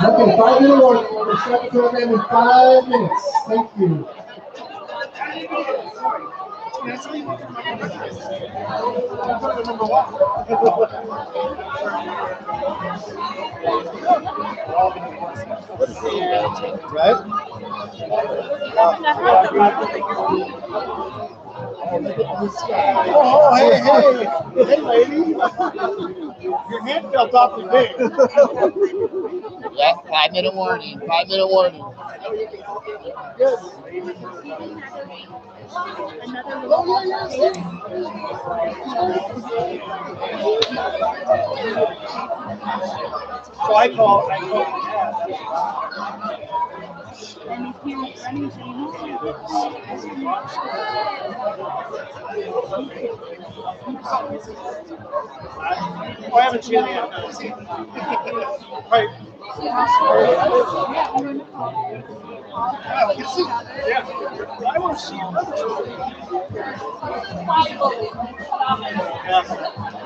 Okay, 5-minute warning. We're going to start the program in 5 minutes. Thank you. Right? Oh, hey, lady. Your hand felt awfully big. Yeah, 5-minute warning. 5-minute warning. Good. So I call. And if you running I haven't seen it yet. Right. Yeah. I want to see you.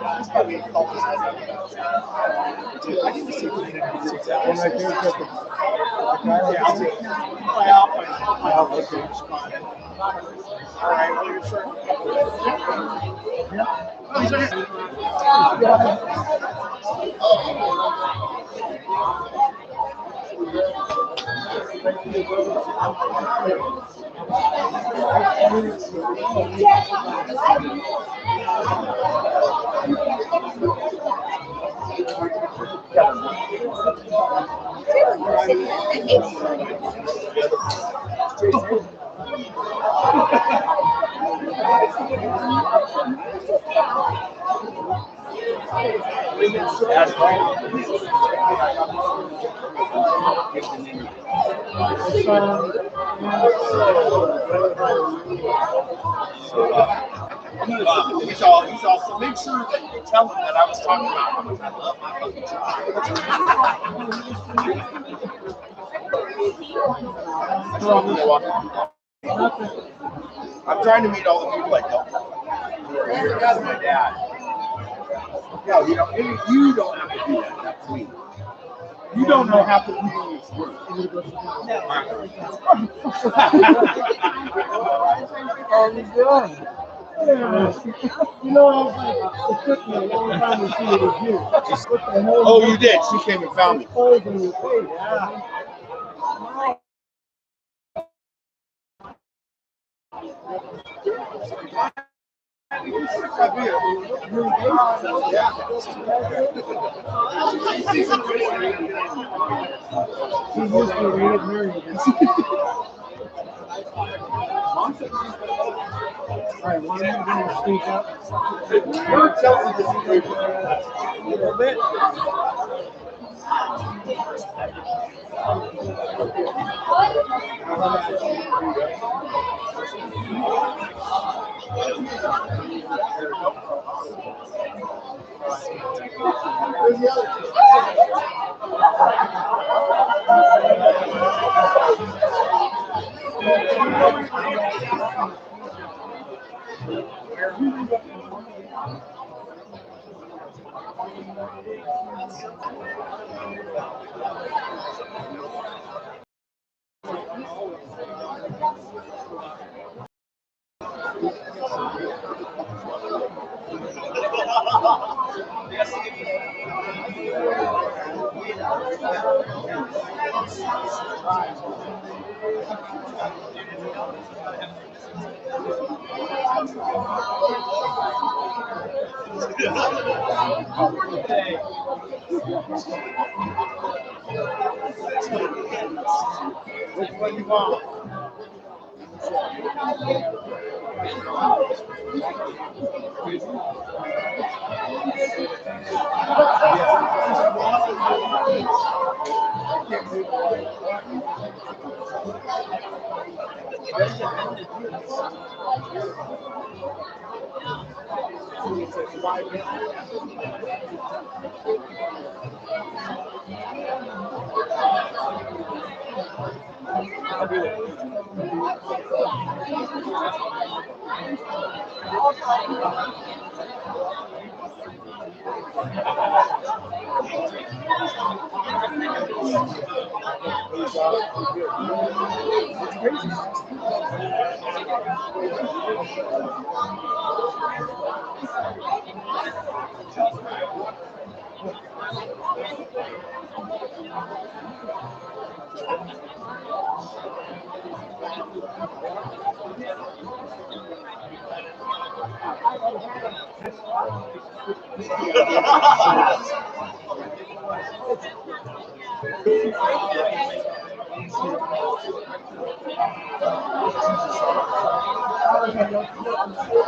That's probably called this. I need to see if we can have 6 hours. Yeah, I'll take it. I'll okay. All right, well, you're sure. Yeah. Oh, he's right here. So make sure that you tell him that I was talking about how much I love my fucking job. I'm trying to meet all the people I don't know. That's my dad. No, you don't have to do that. That's me. You don't know half the people in this room. How are you doing? You know, it took me a long time to see it as you. Oh, you did? She came and found me. Yeah. Alright, why don't you go speak up? Tell me this a little bit. Which one you want?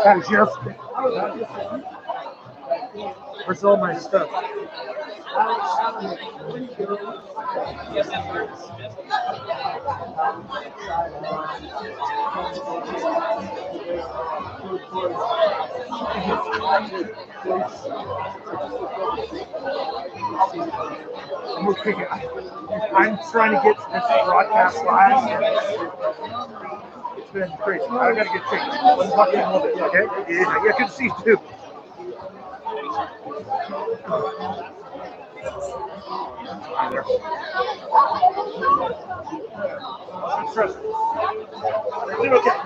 That is yours. Where's all my stuff? Okay. I'm trying to get this broadcast live. It's been crazy. I gotta get changed. Let's talk to you in a little bit, okay? Yeah, I can see you too. Trust me. Everything okay?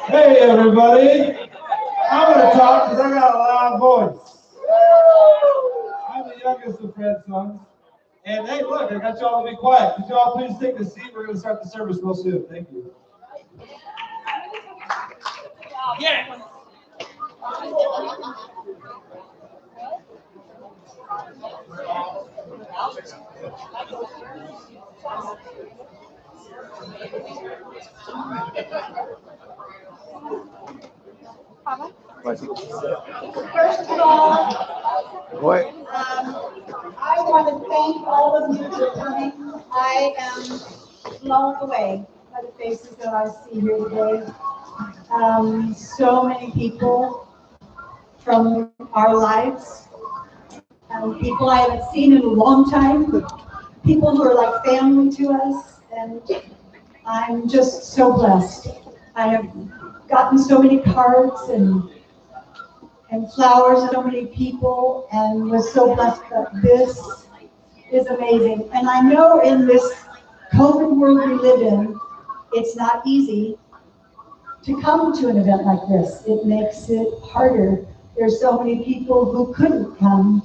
Hey everybody, I'm going to talk because I got a loud voice. I'm the youngest of Fred's songs. And hey, look, I got y'all to be quiet. Could y'all please take a seat? We're going to start the service real soon. Thank you. Yeah. First of all, What? I want to thank all of you for coming. I am blown away by the faces that I see here today. So many people from our lives, people I haven't seen in a long time, people who are like family to us, and I'm just so blessed. I have gotten so many cards and flowers to so many people, and was so blessed that this is amazing. And I know in this COVID world we live in, it's not easy to come to an event like this. It makes it harder. There's so many people who couldn't come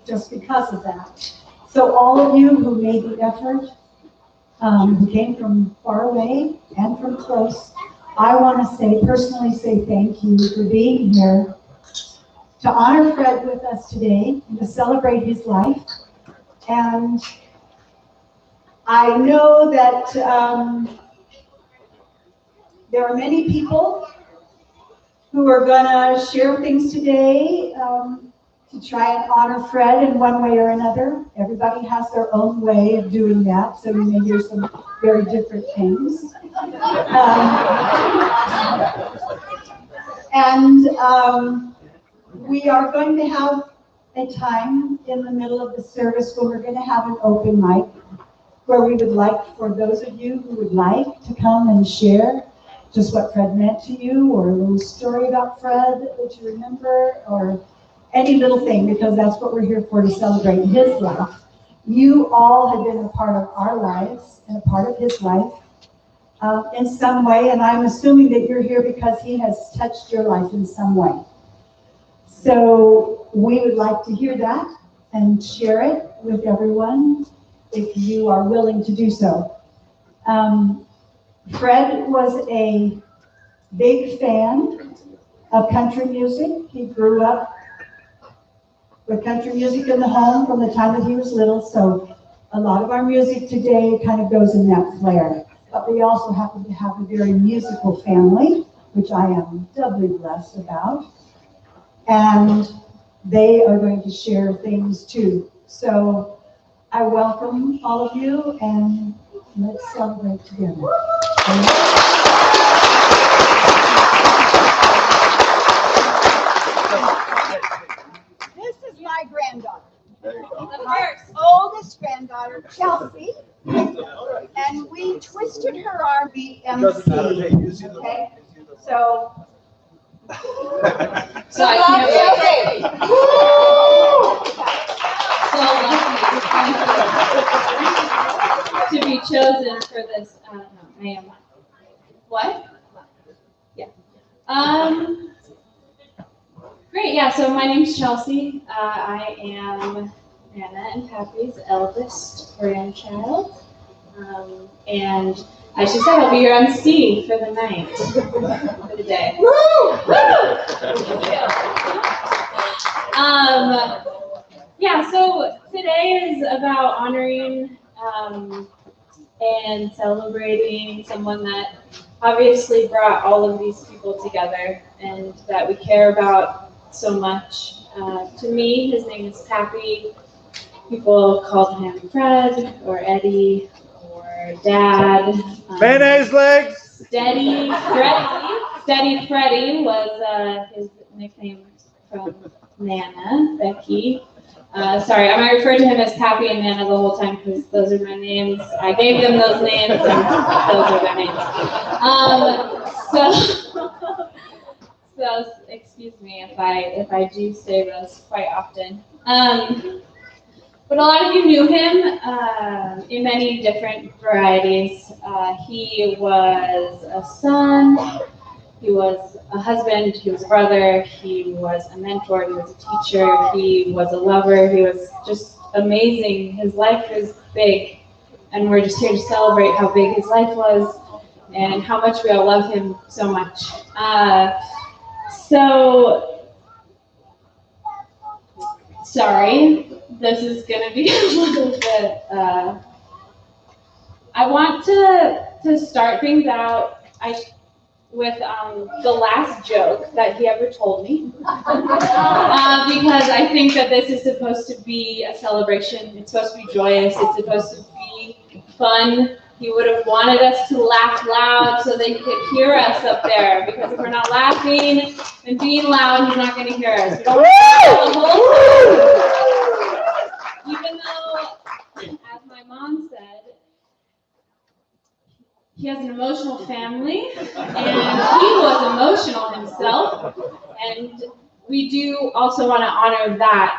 just because of that. So all of you who made the effort, who came from far away and from close, I want to personally say thank you for being here to honor Fred with us today and to celebrate his life. And I know that there are many people who are going to share things today to try and honor Fred in one way or another. Everybody has their own way of doing that, so you may hear some very different things. We are going to have a time in the middle of the service where we're going to have an open mic, where we would like for those of you who would like to come and share just what Fred meant to you, or a little story about Fred that you remember, or any little thing, because that's what we're here for, to celebrate his life. You all have been a part of our lives and a part of his life in some way, and I'm assuming that you're here because he has touched your life in some way. So we would like to hear that and share it with everyone if you are willing to do so. Fred was a big fan of country music. He grew up with country music in the home from the time that he was little, so a lot of our music today kind of goes in that flair. But we also happen to have a very musical family, which I am doubly blessed about. And they are going to share things too. So I welcome all of you, and let's celebrate together. This is my granddaughter. My oldest granddaughter, Chelsea. And we twisted her arm BMC. Okay? So I can't wait. So lucky to be chosen for this. No, I am. What? Yeah. Great. Yeah. So my name's Chelsea. I am Anna and Pappy's eldest grandchild. And as she said, I'll be your MC for the night, for the day. Yeah, so today is about honoring and celebrating someone that obviously brought all of these people together and that we care about so much. To me, his name is Pappy. People called him Fred or Eddie or Dad. Mayonnaise legs! Steady Freddy was his nickname from Nana, Becky. Sorry, I might refer to him as Pappy and Nana the whole time because those are my names. I gave them those names, and those are their names. So excuse me if I do say those quite often. But a lot of you knew him in many different varieties. He was a son, he was a husband, he was a brother, he was a mentor, he was a teacher, he was a lover, he was just amazing. His life is big, and we're just here to celebrate how big his life was and how much we all love him so much. Sorry, this is going to be a little bit, I want to start things out with the last joke that he ever told me, because I think that this is supposed to be a celebration. It's supposed to be joyous. It's supposed to be fun. He would have wanted us to laugh loud so they could hear us up there, because if we're not laughing and being loud, he's not going to hear us. We don't have to the whole time. Even though, as my mom said, he has an emotional family, and he was emotional himself, and we do also want to honor that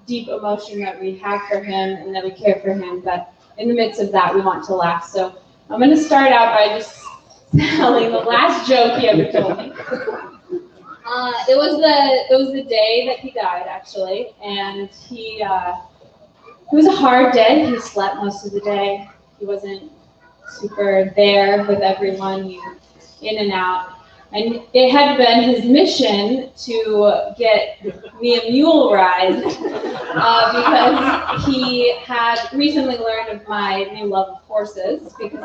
deep emotion that we have for him and that we care for him, but in the midst of that, we want to laugh. So I'm going to start out by just telling the last joke he ever told me. It was the day that he died, actually, and it was a hard day. He slept most of the day. He wasn't super there with everyone, in and out. And it had been his mission to get me a mule ride because he had recently learned of my new love of horses, because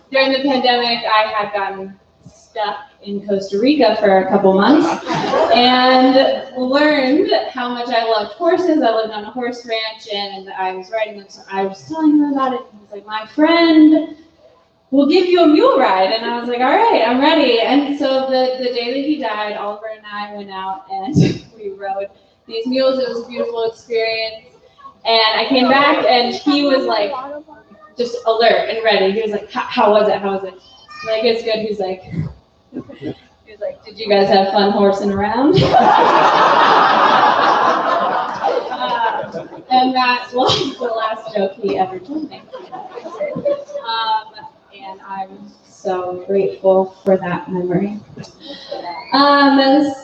during the pandemic, I had gotten stuck in Costa Rica for a couple months and learned how much I loved horses. I lived on a horse ranch, and I was riding them. So I was telling him about it. He was like, "My friend will give you a mule ride." And I was like, "All right, I'm ready." And so the day that he died, Oliver and I went out and we rode these mules. It was a beautiful experience. And I came back and he was like just alert and ready. He was like, how was it? How was it? I'm like, "It's good." He's like, "Did you guys have fun horsing around?" And that was the last joke he ever told me. And I'm so grateful for that memory.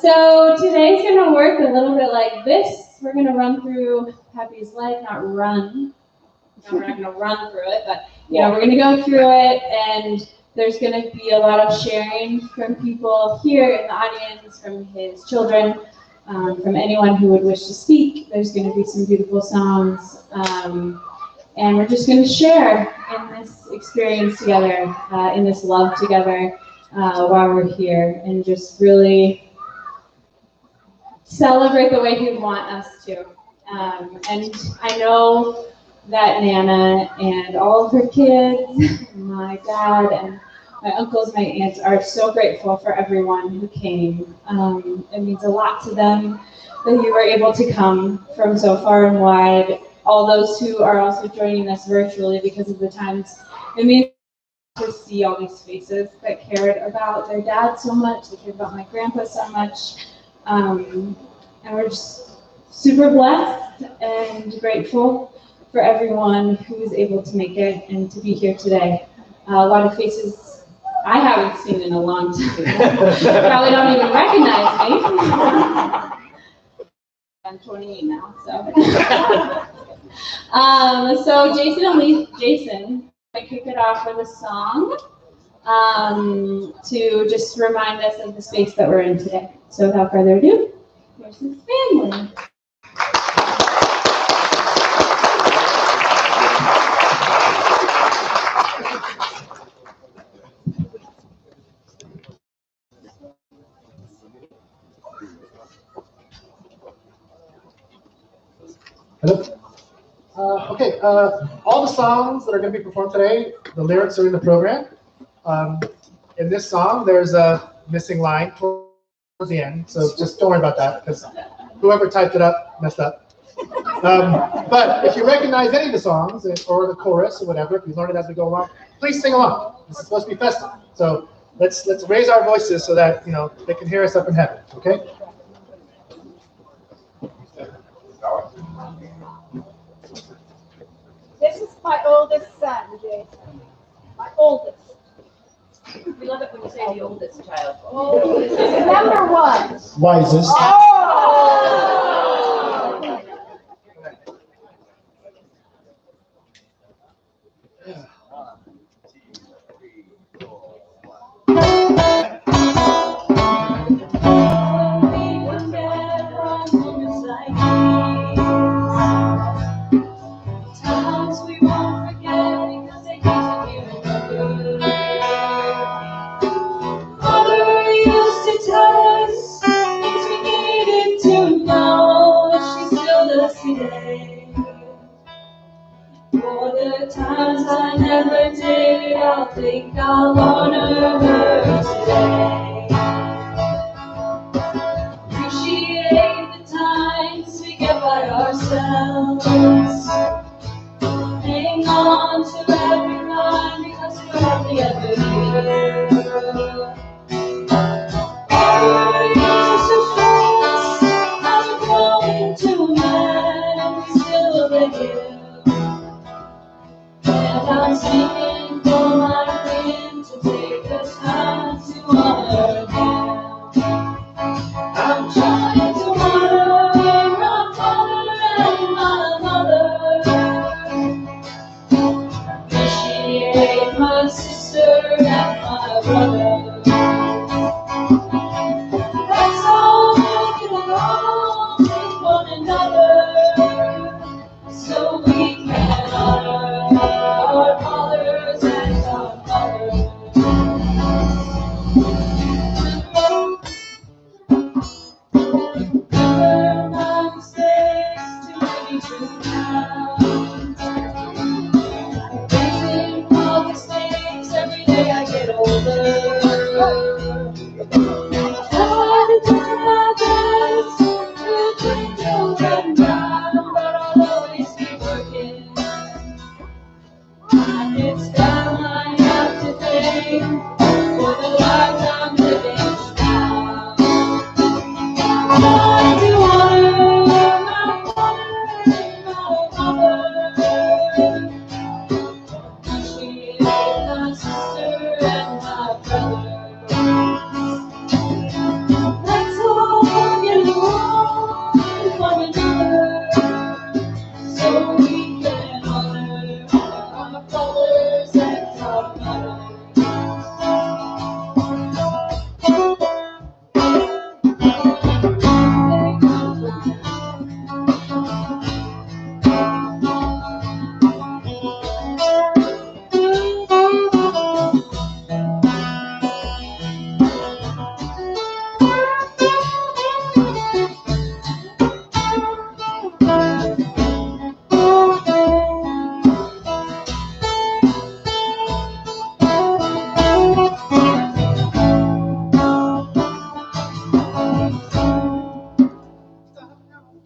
So today's going to work a little bit like this. We're going to run through Happy's life, not run. No, we're not going to run through it, but we're going to go through it, and there's going to be a lot of sharing from people here in the audience, from his children, from anyone who would wish to speak. There's going to be some beautiful songs, and we're just going to share in this experience together, in this love together, while we're here, and just really celebrate the way he would want us to. And I know that Nana and all of her kids, my dad and my uncles, my aunts, are so grateful for everyone who came. It means a lot to them that you were able to come from so far and wide. All those who are also joining us virtually because of the times. It means to see all these faces that cared about their dad so much, that cared about my grandpa so much. And we're just super blessed and grateful for everyone who was able to make it and to be here today. A lot of faces I haven't seen in a long time. Probably don't even recognize me. I'm 28 now, so. So Jason, I kick it off with a song to just remind us of the space that we're in today. So without further ado, here's his family. Hello? Okay, all the songs that are going to be performed today, the lyrics are in the program. In this song, there's a missing line towards the end, so just don't worry about that, because whoever typed it up messed up. But if you recognize any of the songs, or the chorus, or whatever, if you learn it as we go along, please sing along. This is supposed to be festive. So let's raise our voices so that they can hear us up in heaven, okay? This is my oldest son, Jason. My oldest. We love it when you say the oldest child. Number one. Wisest. Oh! never did, I'll think I'll honor her today. Appreciate the times we get by ourselves. Hang on to every line because we're hardly ever here. Our years of friends have grown to a man who's still with you. And I'm singing for my friend to take the time to honor him. I'm trying to honor my father and my mother. Appreciate my sister and my brother. Let's all get along with one another so we can honor our fathers and our mothers. Remember my mistakes, too many to count. Facing all mistakes every day I get older. Try to do my best to change over now, but I'll always be working. It's time I have to thank for the life I'm living now. I do honor my father and my mother. Appreciate my sister and my brother. Let's all get along with one another so we can honor our fathers and our mothers.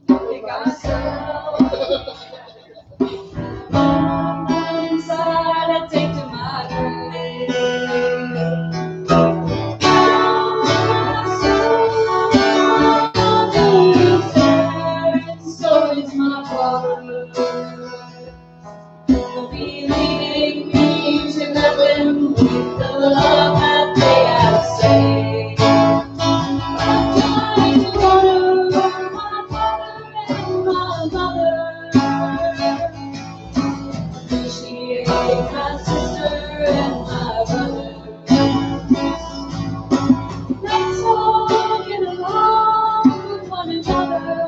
Pick ourselves. Inside, I take to my grave. So is my father. They'll be leading me to heaven with the love that they have saved. I'm trying to honor my father and my mother. Appreciate my sister and my brother. Let's all get along with one another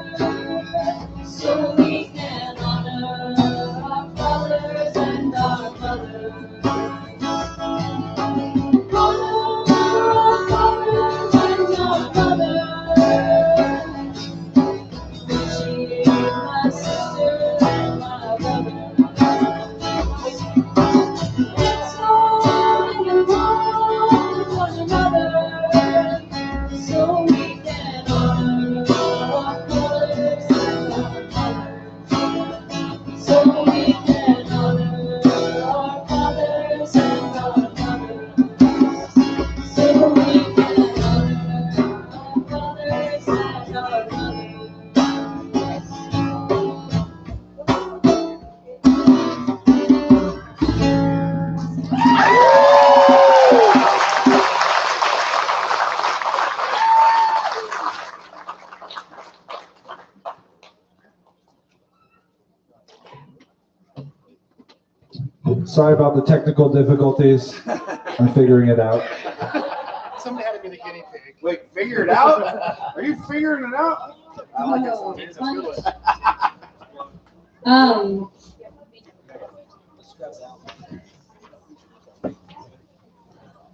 so we can honor our fathers and our mothers. Honor our fathers and our mothers. Appreciate my sister and my brother. Let's all get along with one another so we can honor our fathers and our mothers. So we can honor our fathers and our mothers. So we can honor our fathers and our mothers. Sorry about the technical difficulties. I'm figuring it out. Somebody had to be the guinea pig. Wait, figure it out? Are you figuring it out? I like it. It's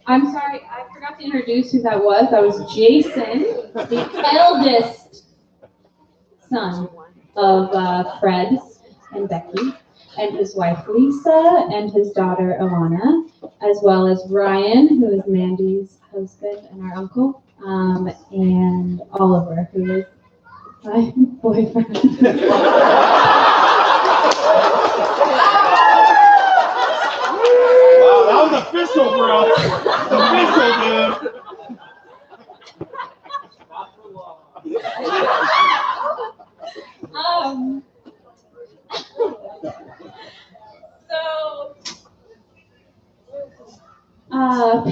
I'm sorry, I forgot to introduce who that was. That was Jason, the eldest son of Fred and Becky. and his wife Lisa, and his daughter Alana, as well as Ryan, who is Mandy's husband and our uncle, and Oliver, who is my boyfriend. Wow, that was official, bro. Official, dude.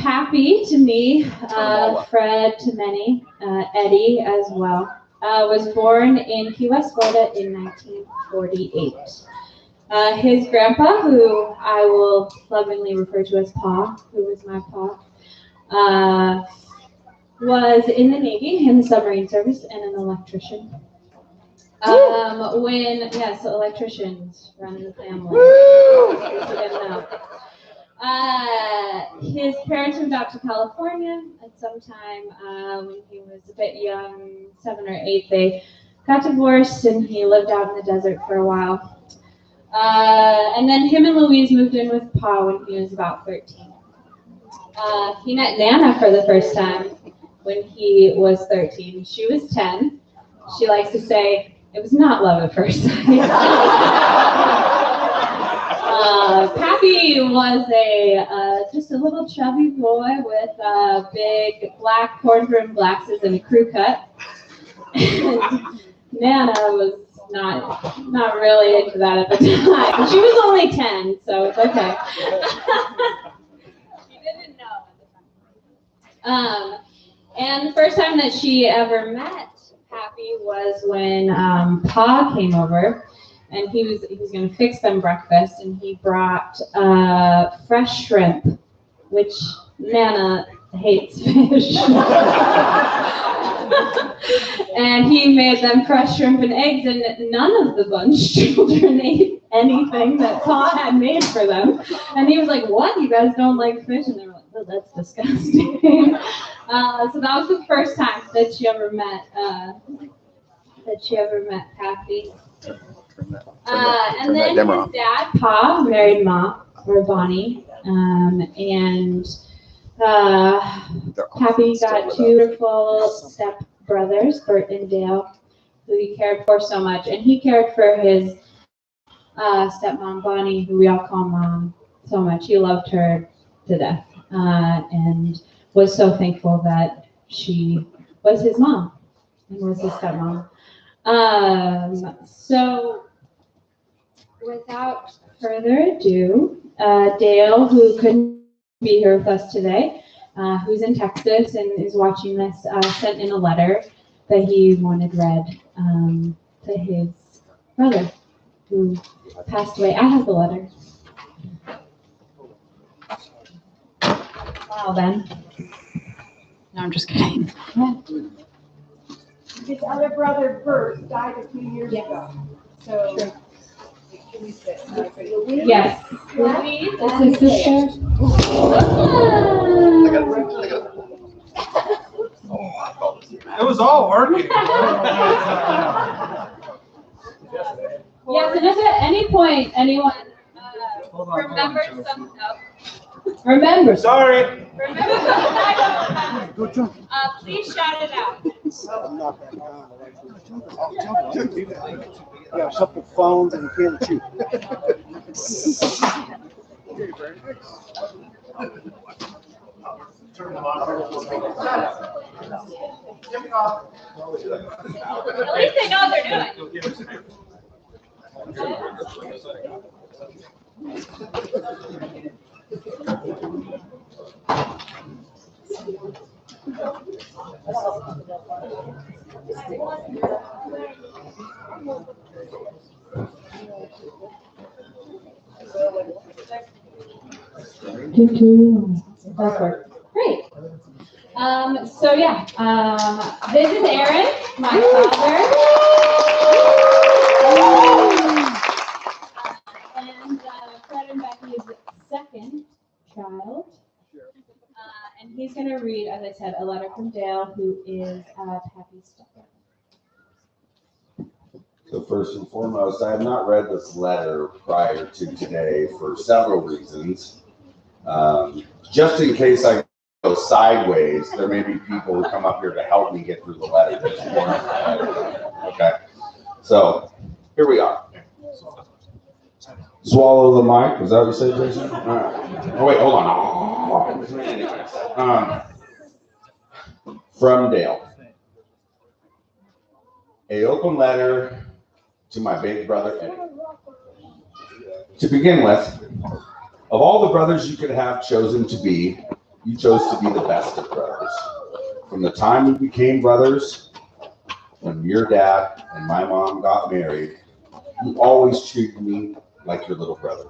Pappy to me, Fred to many, Eddie as well, was born in Key West, Florida in 1948. His grandpa, who I will lovingly refer to as Pa, who was my Pa, was in the Navy, in the submarine service, and an electrician. Yes, electricians run in the family. His parents moved out to California at some time when he was a bit young, 7 or 8. They got divorced and he lived out in the desert for a while. And then him and Louise moved in with Pa when he was about 13. He met Nana for the first time when he was 13. She was 10. She likes to say it was not love at first sight. Pappy was just a little chubby boy with big black horn-rimmed glasses and a crew cut. And Nana was not really into that at the time. She was only 10, so it's okay. She didn't know at the time. And the first time that she ever met Pappy was when Pa came over. And he was going to fix them breakfast, and he brought fresh shrimp, which Nana hates fish. And he made them fresh shrimp and eggs, and none of the Bunch children ate anything that Pa had made for them. And he was like, "What? You guys don't like fish?" And they were like, "Oh, that's disgusting." So that was the first time that she ever met Pappy. And then his dad, Pa, married Ma, or Bonnie, and Pappy got 2 beautiful step brothers, Bert and Dale, who he cared for so much, and he cared for his stepmom, Bonnie, who we all call Mom, so much. He loved her to death, and was so thankful that she was his mom and was his stepmom. So without further ado, Dale, who couldn't be here with us today, who's in Texas and is watching this, sent in a letter that he wanted read to his brother who passed away. I have the letter. Wow, Ben. No, I'm just kidding. Yeah. His other brother, Bert, died a few years ago. So, Yes. Louise is his sister. It was all working. Yes, and if at any point anyone remembers something, remember Sorry. please shout it out. Yeah, shut the phones and you can't shoot. Turn them on. At least they know what they're doing. Great. So yeah, this is Aaron, my father. And Fred and Becky's second child. And he's going to read, as I said, a letter from Dale, who is Pappy's stepbrother. So first and foremost, I have not read this letter prior to today for several reasons. Just in case I go sideways, there may be people who come up here to help me get through the letter. Okay, so here we are. Swallow the mic. Is that what you said, Jason? All right. Oh wait, hold on. From Dale. A open letter to my big brother Eddie. To begin with, of all the brothers you could have chosen to be, you chose to be the best of brothers. From the time we became brothers, when your dad and my mom got married, you always treated me like your little brother.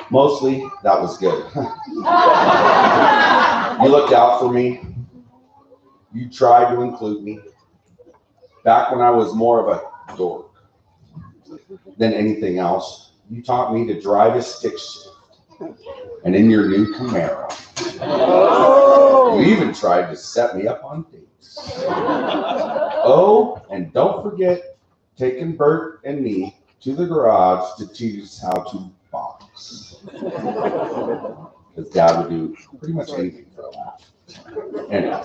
Mostly, that was good. You looked out for me. You tried to include me. Back when I was more of a dork than anything else, you taught me to drive a stick shift. And in your new Camaro, you even tried to set me up on dates. Oh, and don't forget taking Bert and me to the garage to teach us how to box. Because Dad would do pretty much anything for a laugh. Anyway,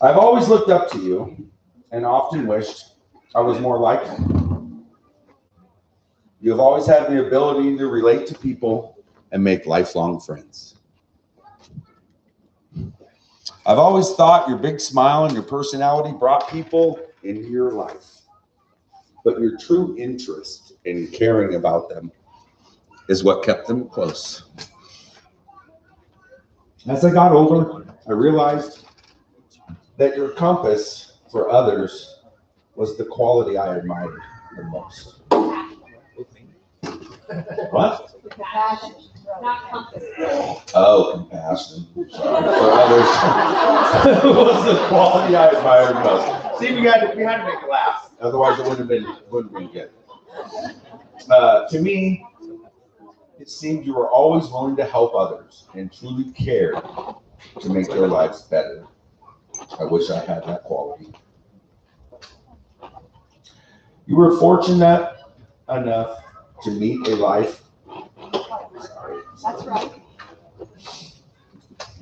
I've always looked up to you and often wished I was more like you. You have always had the ability to relate to people and make lifelong friends. I've always thought your big smile and your personality brought people into your life, but your true interest in caring about them is what kept them close. As I got older, I realized that your compass for others was the quality I admired the most. What? Compassion, not compass. Oh, compassion. Sorry. For others was the quality I admired most. See, we had to make it laugh. Otherwise, it wouldn't have been good. To me, it seemed you were always willing to help others and truly cared to make their lives better. I wish I had that quality. You were fortunate enough to meet a life. Sorry. That's right.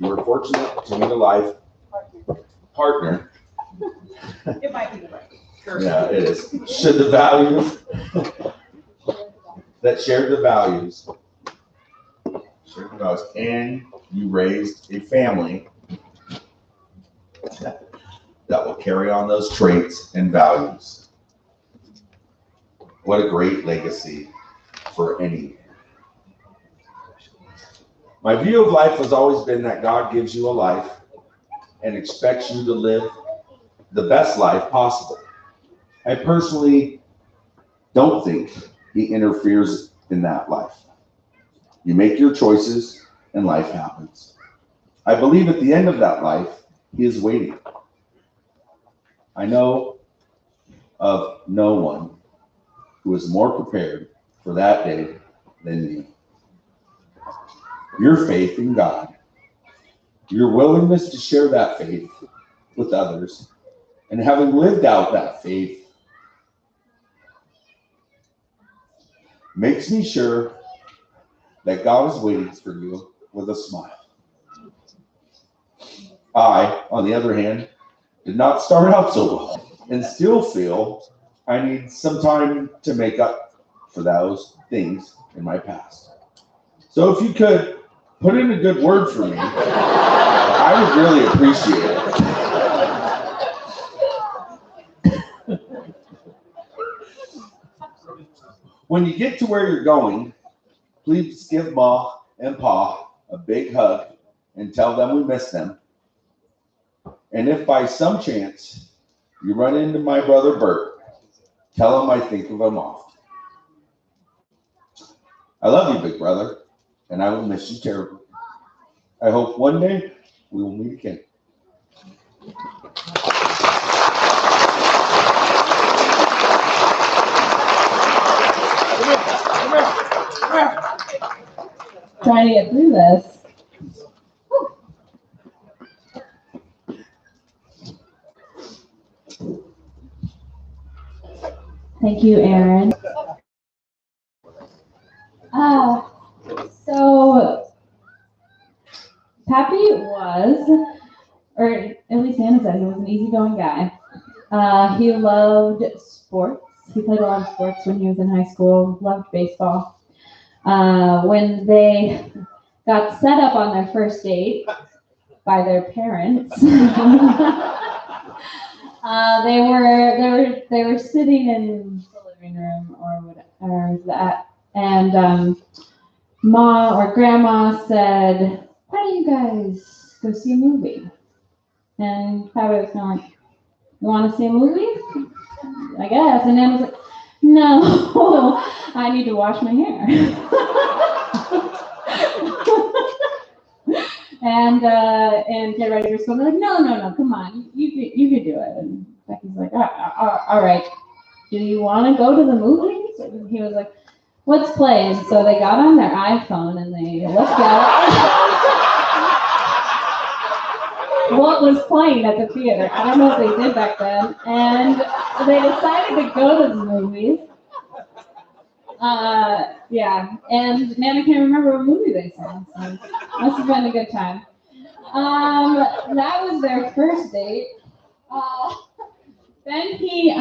You were fortunate to meet a life partner. It might be the right. Yeah, it is. Should the values that shared the values, and you raised a family that will carry on those traits and values. What a great legacy for any. My view of life has always been that God gives you a life and expects you to live the best life possible. I personally don't think He interferes in that life. You make your choices and life happens. I believe at the end of that life, He is waiting. I know of no one who is more prepared for that day than me. Your faith in God, your willingness to share that faith with others, and having lived out that faith makes me sure that God is waiting for you with a smile. I, on the other hand, did not start out so well and still feel I need some time to make up for those things in my past. So if you could put in a good word for me, I would really appreciate it. When you get to where you're going, please give Ma and Pa a big hug and tell them we miss them. And if by some chance you run into my brother Bert, tell him I think of him often. I love you, big brother, and I will miss you terribly. I hope one day we will meet again. Trying to get through this. Thank you, Aaron. So Pappy was, or at least Anna said, he was an easygoing guy. He loved sports. He played a lot of sports when he was in high school, loved baseball. When they got set up on their first date by their parents, they were sitting in the living room or whatever that, and Ma or Grandma said, "Why don't you guys go see a movie?" And Pappy was kind of like, "You want to see a movie? I guess." And then was like, "No, I need to wash my hair." and get ready for school. They're like, no, come on, you could do it. And Becky's like, all right. Do you want to go to the movies? And he was like, "Let's play." And so they got on their iPhone and they looked at what was playing at the theater. I don't know what they did back then. And they decided to go to the movies. Yeah, and Nana can't remember what movie they saw, so must have been a good time. That was their first date. Then he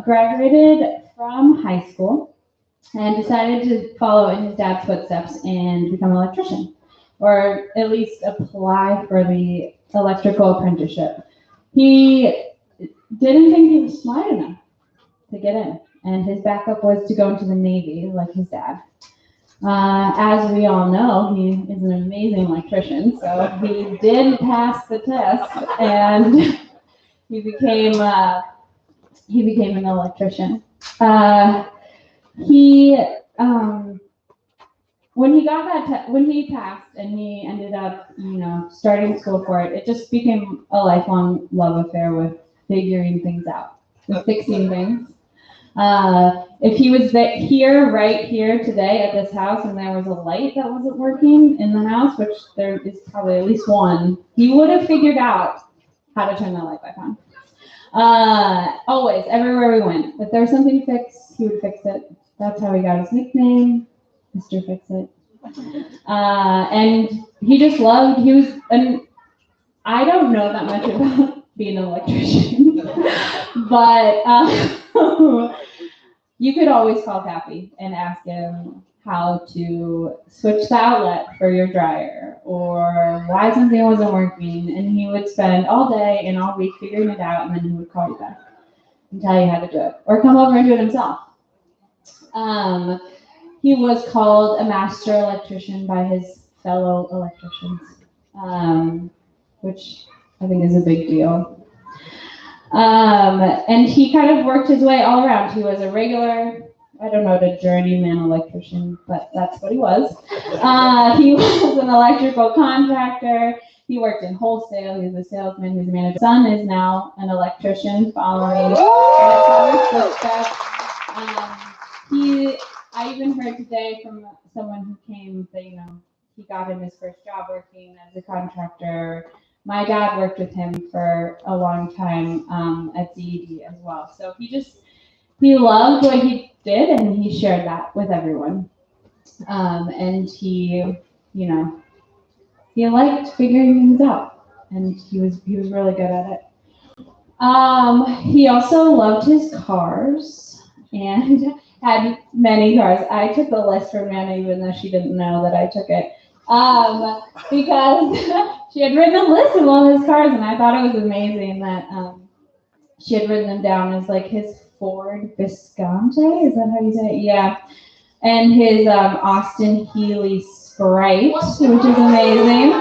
graduated from high school and decided to follow in his dad's footsteps and become an electrician, or at least apply for the electrical apprenticeship. He didn't think he was smart enough to get in, and his backup was to go into the Navy like his dad. As we all know, he is an amazing electrician, so he did pass the test, and he became an electrician. When he passed and he ended up, starting school for it, it just became a lifelong love affair with figuring things out, with fixing things. If he was right here today at this house and there was a light that wasn't working in the house, which there is probably at least one, he would have figured out how to turn that light back on. Always, everywhere we went. If there was something to fix, he would fix it. That's how he got his nickname, Mr. Fix-It. And he just loved, I don't know that much about being an electrician, but you could always call Pappy and ask him how to switch the outlet for your dryer or why something wasn't working, and he would spend all day and all week figuring it out, and then he would call you back and tell you how to do it or come over and do it himself. He was called a master electrician by his fellow electricians, which I think is a big deal. And he kind of worked his way all around. He was a regular, I don't know, a journeyman electrician, but that's what he was. He was an electrical contractor. He worked in wholesale. He was a salesman. He was a manager. His son is now an electrician, following his father's footsteps. I even heard today from someone who came that, he got him his first job working as a contractor. My dad worked with him for a long time at DED as well. So he loved what he did, and he shared that with everyone. And he liked figuring things out, and he was really good at it. He also loved his cars and had many cars. I took the list from Nana, even though she didn't know that I took it, because she had written a list of all his cars, and I thought it was amazing that she had written them down as like his Ford Visconti. Is that how you say it? Yeah. And his Austin Healey Sprite, which is amazing.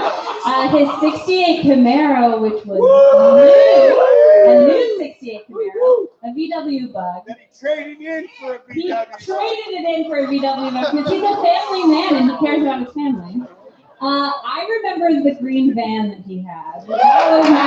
His 68 Camaro, which was a new 68 Camaro, a VW Bug. Then he traded in for a VW. He traded it in for a VW Bug because he's a family man and he cares about his family. I remember the green van that he had. That was my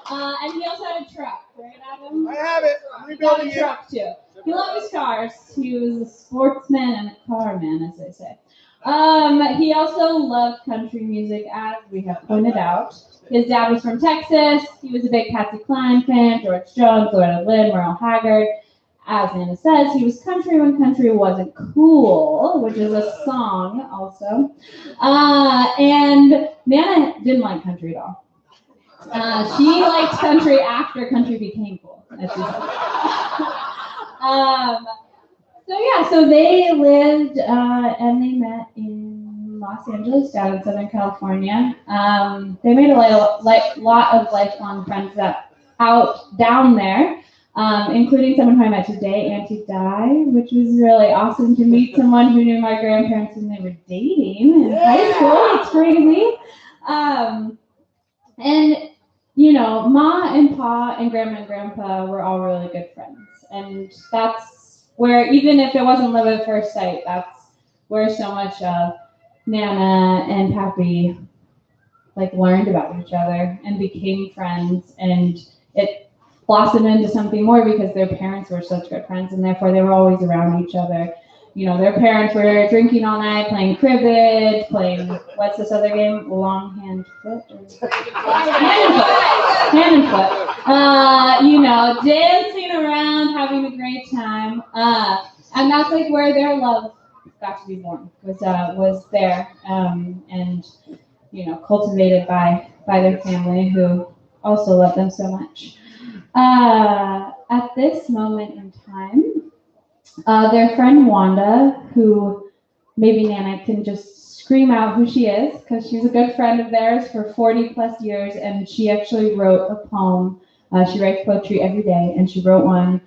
car. And he also had a truck, right, Adam? I have it. I'm rebuilding He had a truck too. He loved his cars. He was a sportsman and a car man, as they say. He also loved country music, as we have pointed out. His dad was from Texas. He was a big Patsy Cline fan, George Jones, Loretta Lynn, Merle Haggard. As Nana says, he was country when country wasn't cool, which is a song also. And Nana didn't like country at all. She liked country after country became cool, as she said. So they lived and they met in Los Angeles, down in Southern California. They made a lot of lifelong friends out down there, including someone who I met today, Auntie Di, which was really awesome to meet someone who knew my grandparents when they were dating in high school. It's crazy. And you know, Ma and Pa and Grandma and Grandpa were all really good friends. And that's where, even if it wasn't love at first sight, that's where so much of Nana and Pappy learned about each other and became friends. And it blossomed into something more because their parents were such good friends, and therefore they were always around each other. You know, their parents were drinking all night, playing cribbage, playing, what's this other game? Long hand foot? Hand and foot. You know, dancing around, having a great time. And that's where their love got to be born, was there. And, you know, cultivated by their family, who also loved them so much. At this moment in time, their friend Wanda, who maybe Nana can just scream out who she is, because she's a good friend of theirs for 40 plus years, and she actually wrote a poem. She writes poetry every day, and she wrote one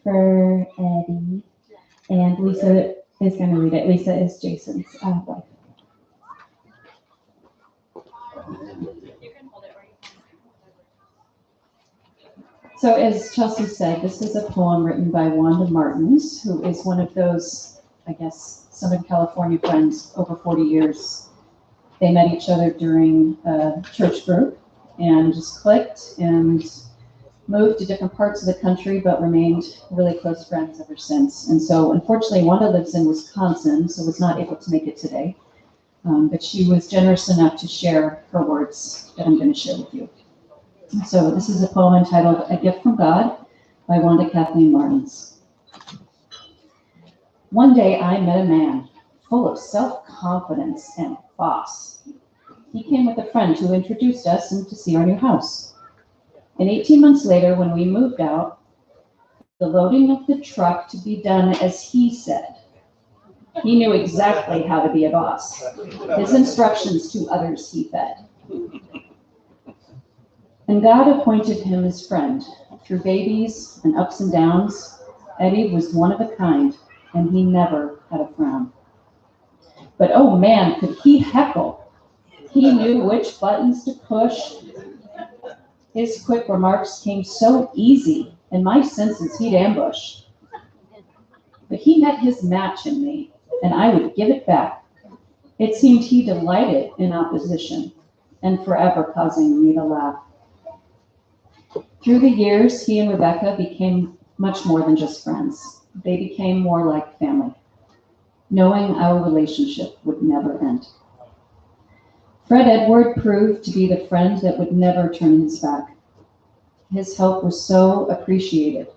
for Eddie, and Lisa is going to read it. Lisa is Jason's wife. So as Chelsea said, this is a poem written by Wanda Martins, who is one of those, I guess, Southern California friends over 40 years. They met each other during a church group and just clicked and moved to different parts of the country, but remained really close friends ever since. And so unfortunately, Wanda lives in Wisconsin, so was not able to make it today. But she was generous enough to share her words that I'm going to share with you. So this is a poem entitled A Gift from God by Wanda Kathleen Martins. One day I met a man full of self-confidence and boss. He came with a friend who introduced us and to see our new house. And 18 months later, when we moved out, the loading of the truck to be done as he said. He knew exactly how to be a boss. His instructions to others he fed. And God appointed him his friend. Through babies and ups and downs, Eddie was one of a kind, and he never had a frown. But oh man, could he heckle. He knew which buttons to push. His quick remarks came so easy, and my senses he'd ambush. But he met his match in me, and I would give it back. It seemed he delighted in opposition, and forever causing me to laugh. Through the years, he and Rebecca became much more than just friends. They became more like family, knowing our relationship would never end. Fred Edward proved to be the friend that would never turn his back. His help was so appreciated.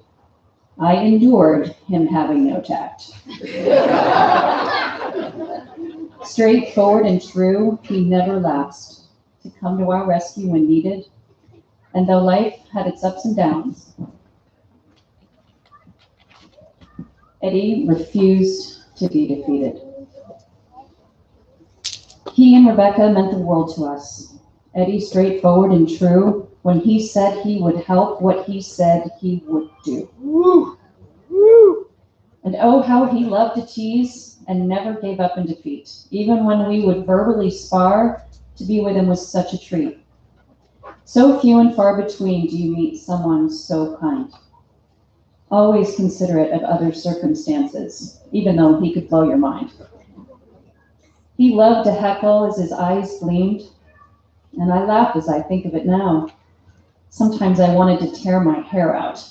I endured him having no tact. Straightforward and true, he never lapsed to come to our rescue when needed. And though life had its ups and downs, Eddie refused to be defeated. He and Rebecca meant the world to us. Eddie, straightforward and true, when he said he would help, what he said he would do. Woo! Woo! And oh, how he loved to tease and never gave up in defeat. Even when we would verbally spar, to be with him was such a treat. So few and far between do you meet someone so kind. Always considerate of other circumstances, even though he could blow your mind. He loved to heckle as his eyes gleamed, and I laugh as I think of it now. Sometimes I wanted to tear my hair out,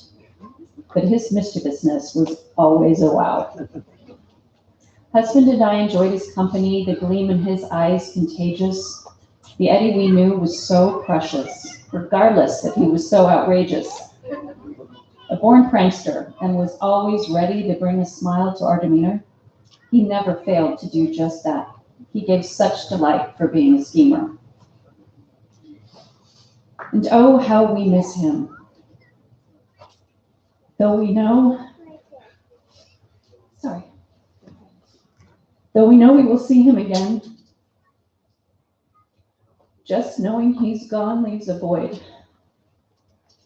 but his mischievousness was always a wow. Husband and I enjoyed his company, the gleam in his eyes contagious. The Eddie we knew was so precious, regardless that he was so outrageous. A born prankster and was always ready to bring a smile to our demeanor, he never failed to do just that. He gave such delight for being a schemer. And oh, how we miss him. Though we know we will see him again, just knowing he's gone leaves a void,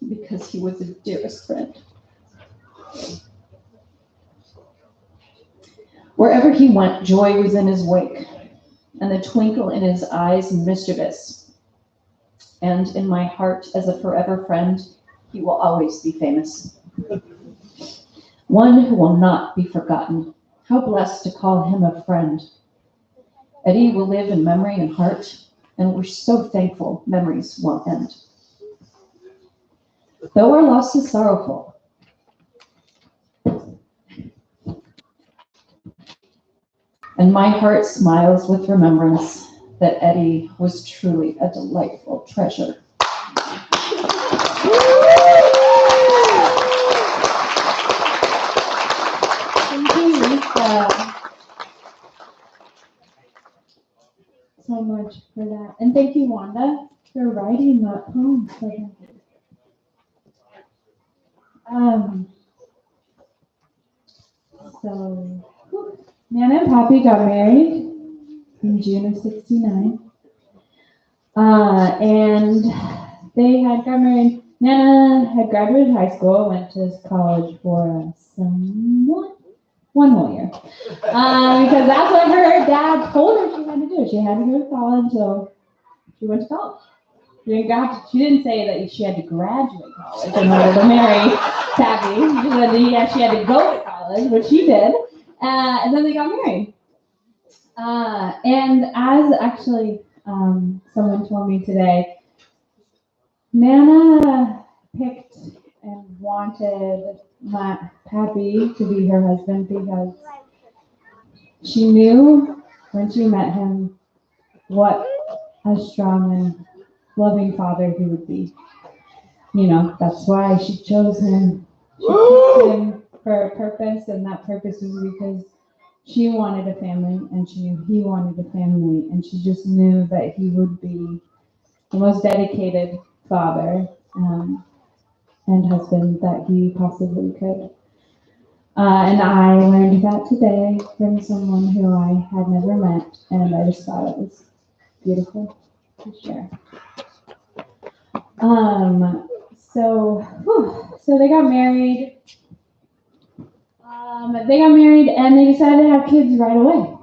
because he was the dearest friend. Wherever he went, joy was in his wake, and the twinkle in his eyes mischievous. And in my heart, as a forever friend, he will always be famous. One who will not be forgotten. How blessed to call him a friend. Eddie will live in memory and heart, and we're so thankful memories won't end. Though our loss is sorrowful, and my heart smiles with remembrance that Eddie was truly a delightful treasure. Thank you, Lisa, so much for that. And thank you, Wanda, for writing that poem. Nana and Pappy got married in June of '69. And they had got married. Nana had graduated high school, went to college for one whole year. Because that's what her dad told her she had to do. She had to go to college, so she went to college. She didn't say that she had to graduate college in order to marry Pappy. She said that she had to go to college, which she did. And then they got married. And as actually someone told me today, Nana picked and wanted Pappy to be her husband because she knew when she met him what a strong and loving father he would be. You know, that's why she chose him. She chose him for a purpose, and that purpose was because she wanted a family, and she knew he wanted a family, and she just knew that he would be the most dedicated father and husband that he possibly could. And I learned that today from someone who I had never met, and I just thought it was beautiful to share. So they got married. And they decided to have kids right away.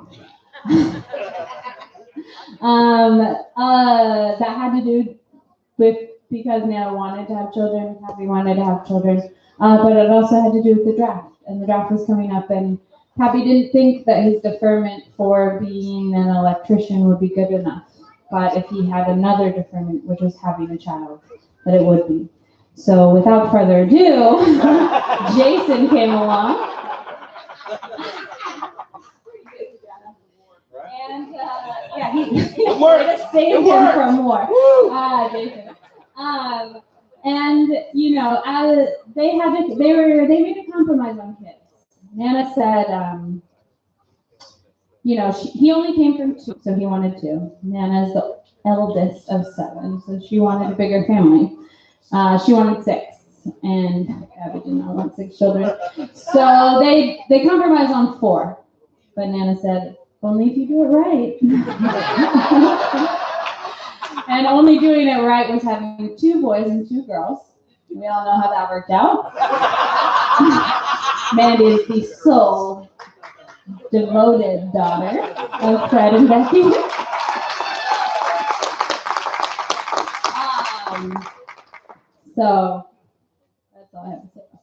That had to do with because Nana wanted to have children, Pappy wanted to have children, but it also had to do with the draft. And the draft was coming up, and Pappy didn't think that his deferment for being an electrician would be good enough. But if he had another deferment, which was having a child, that it would be. So without further ado, Jason came along. And he saved him for more. Jason. And you know, they made a compromise on kids. Nana said, he only came from 2, so he wanted 2. Nana's the eldest of 7, so she wanted a bigger family. She wanted 6, and Abby did not want 6 children. So they compromised on 4, but Nana said, only if you do it right. And only doing it right was having 2 boys and 2 girls. We all know how that worked out. Mandy is the sole devoted daughter of Fred and Becky. So that's all I have to say about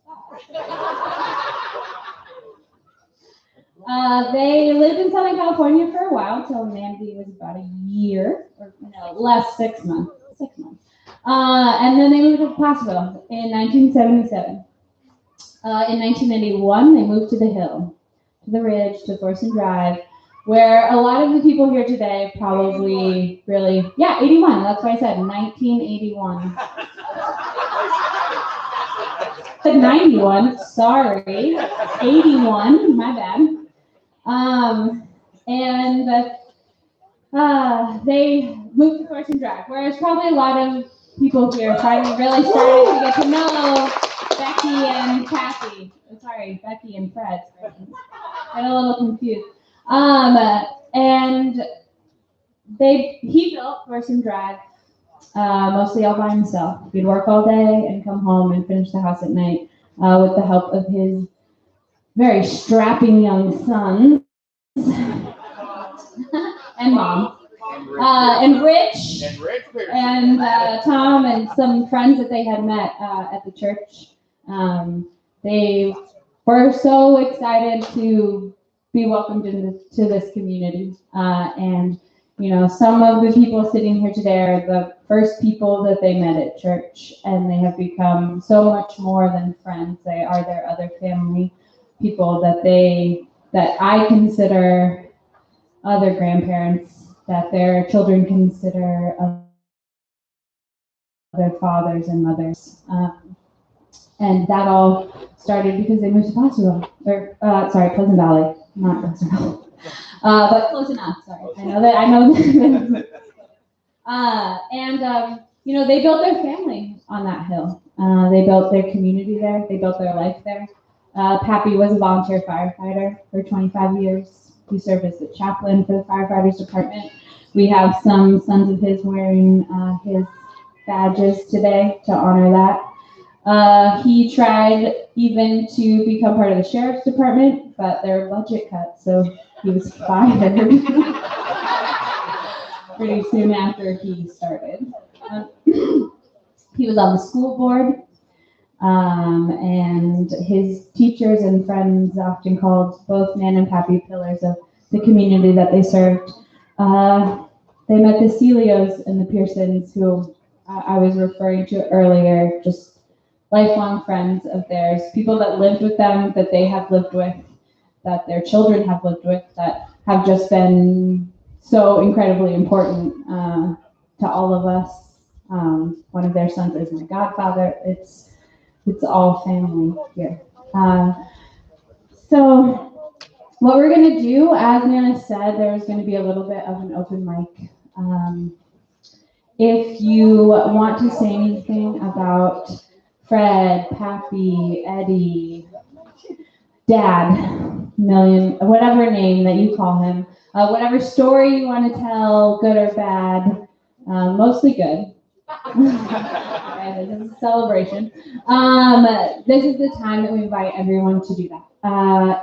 that. They lived in Southern California for a while till Mandy was about a year, or less, 6 months. 6 months. And then they moved to Placerville in 1977. In 1991, they moved to the Hill. to the Ridge, to Thorson Drive, where a lot of the people here today probably really, yeah, 81, that's why I said 1981. Said 91, sorry, 81, my bad. They moved to Thorson Drive, whereas probably a lot of people here finally really started to get to know Becky and Kathy. Sorry, Becky and Fred. Got a little confused. And he built Thorson Drive mostly all by himself. He'd work all day and come home and finish the house at night with the help of his very strapping young sons and mom. And Rich and Tom and some friends that they had met at the church. They were so excited to be welcomed into this community. And you know, some of the people sitting here today are the first people that they met at church, and they have become so much more than friends. They are their other family, people that I consider other grandparents, that their children consider other fathers and mothers. And that all started because they moved to Pleasant Valley, not Placerville. But close enough, sorry. I know that. You know, they built their family on that hill. They built their community there. They built their life there. Pappy was a volunteer firefighter for 25 years. He served as the chaplain for the firefighters department. We have some sons of his wearing his badges today to honor that. He tried even to become part of the sheriff's department, but their budget cut, so he was fired pretty soon after he started. He was on the school board, and his teachers and friends often called both Nan and Pappy pillars of the community that they served. They met the Celios and the Pearsons, who I was referring to earlier, just lifelong friends of theirs, people that lived with them, that they have lived with, that their children have lived with, that have just been so incredibly important to all of us. One of their sons is my godfather. It's all family here. So what we're going to do, as Nana said, there's going to be a little bit of an open mic. If you want to say anything about Fred, Pappy, Eddie, Dad, Million, whatever name that you call him, whatever story you want to tell, good or bad, mostly good. Okay, this is a celebration. This is the time that we invite everyone to do that.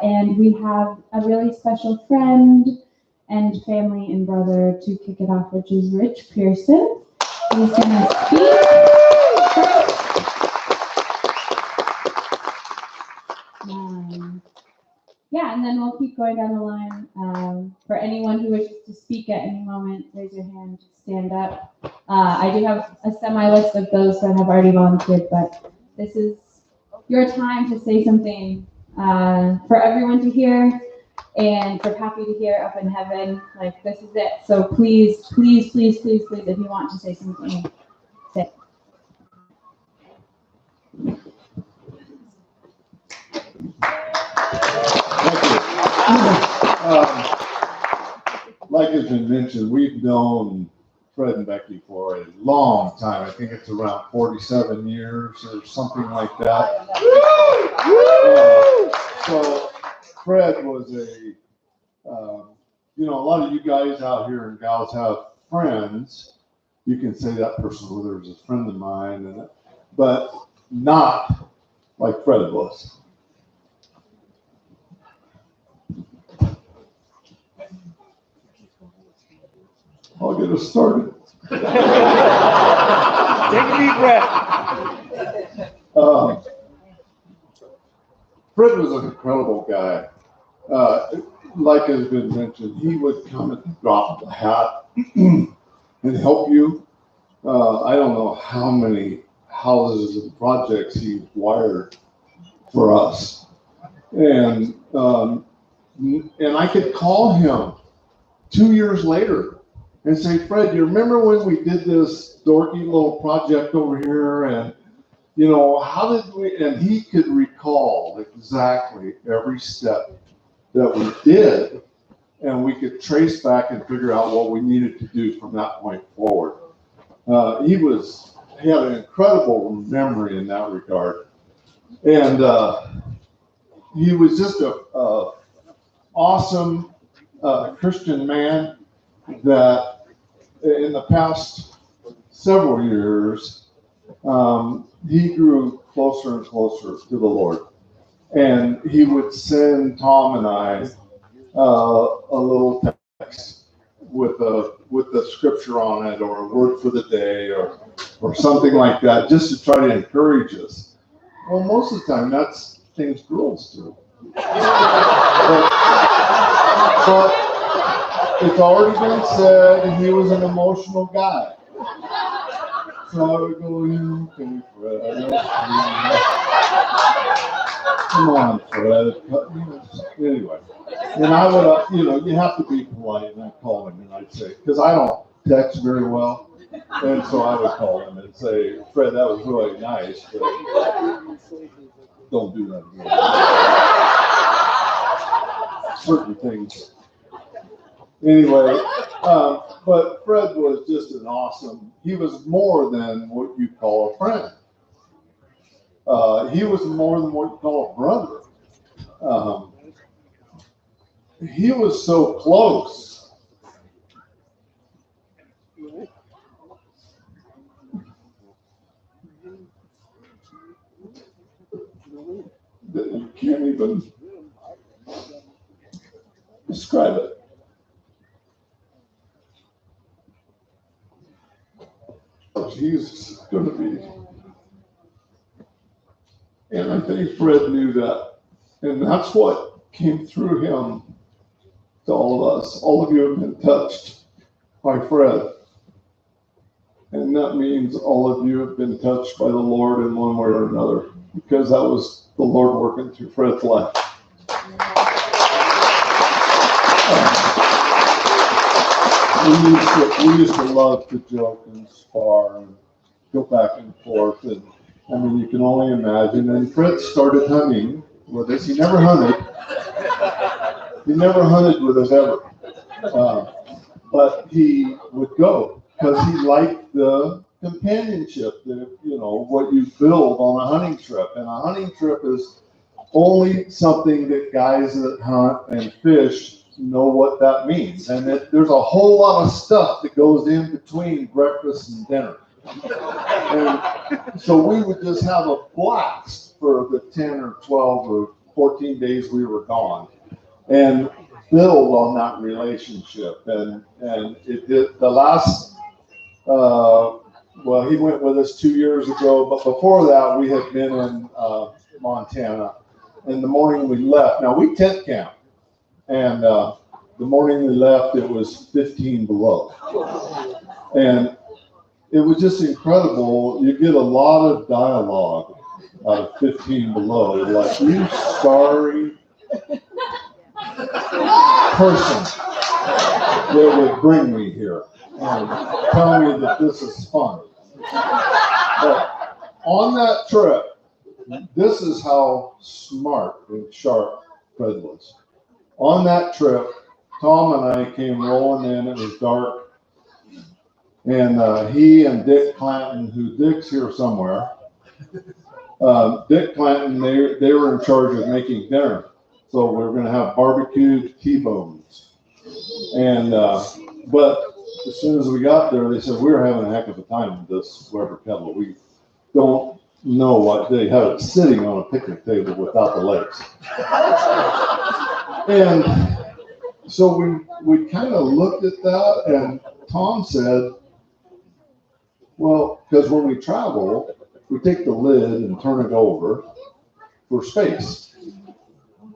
And we have a really special friend and family and brother to kick it off, which is Rich Pearson. He's going to speak. Yeah, and then we'll keep going down the line. For anyone who wishes to speak at any moment, raise your hand, stand up. I do have a semi-list of those that have already volunteered, but this is your time to say something for everyone to hear and for Pappy to hear up in heaven. Like, this is it. So please, please, please, please, please, if you want to say something, say. Like has been mentioned, we've known Fred and Becky for a long time. I think it's around 47 years or something like that. So Fred was a a lot of you guys out here and gals have friends. You can say that person, whether it was a friend of mine, but not like Fred was. I'll get us started. Take a deep breath. Fred was an incredible guy. Like has been mentioned, he would come and drop the hat and help you. I don't know how many houses and projects he wired for us. And And I could call him 2 years later and say, Fred, you remember when we did this dorky little project over here? And, you know, how did we, and he could recall exactly every step that we did. And we could trace back and figure out what we needed to do from that point forward. He had an incredible memory in that regard. And he was just a awesome Christian man that in the past several years, he grew closer and closer to the Lord. And he would send Tom and I a little text with the scripture on it, or a word for the day, or something like that, just to try to encourage us. Well, most of the time, that's things girls do. But it's already been said, and he was an emotional guy. So I would go, okay, Fred. Come on, Fred. Anyway. And I would, you have to be polite, and I'd call him and I'd say, because I don't text very well. And so I would call him and say, Fred, that was really nice, but don't do that again. Certain things. Anyway, but Fred was just he was more than what you call a friend. He was more than what you call a brother. He was so close. That you can't even describe it. He's going to be. And I think Fred knew that. And that's what came through him to all of us. All of you have been touched by Fred. And that means all of you have been touched by the Lord in one way or another, because that was the Lord working through Fred's life. We used to love to joke and spar and go back and forth. And I mean, you can only imagine. And Fred started hunting with us. He never hunted. He never hunted with us ever. But he would go because he liked the companionship, what you build on a hunting trip. And a hunting trip is only something that guys that hunt and fish know what that means. And there's a whole lot of stuff that goes in between breakfast and dinner. And so we would just have a blast for the 10 or 12 or 14 days we were gone, and build on that relationship. And it did the last, he went with us 2 years ago, but before that we had been in Montana. And the morning we left, now we tent camped, and the morning we left it was 15 below. And it was just incredible. You get a lot of dialogue out of 15 below. Like, you sorry person that would bring me here and tell me that this is fun. But on that trip, this is how smart and sharp Fred was. On that trip, Tom and I came rolling in. It was dark. And he and Dick Clanton, who Dick's here somewhere, Dick Clanton, they were in charge of making dinner. So we were going to have barbecued T-bones. And but as soon as we got there, they said, we were having a heck of a time with this Weber kettle. We don't know what they have it sitting on a picnic table without the legs. And so we kind of looked at that, and Tom said, well, because when we travel, we take the lid and turn it over for space.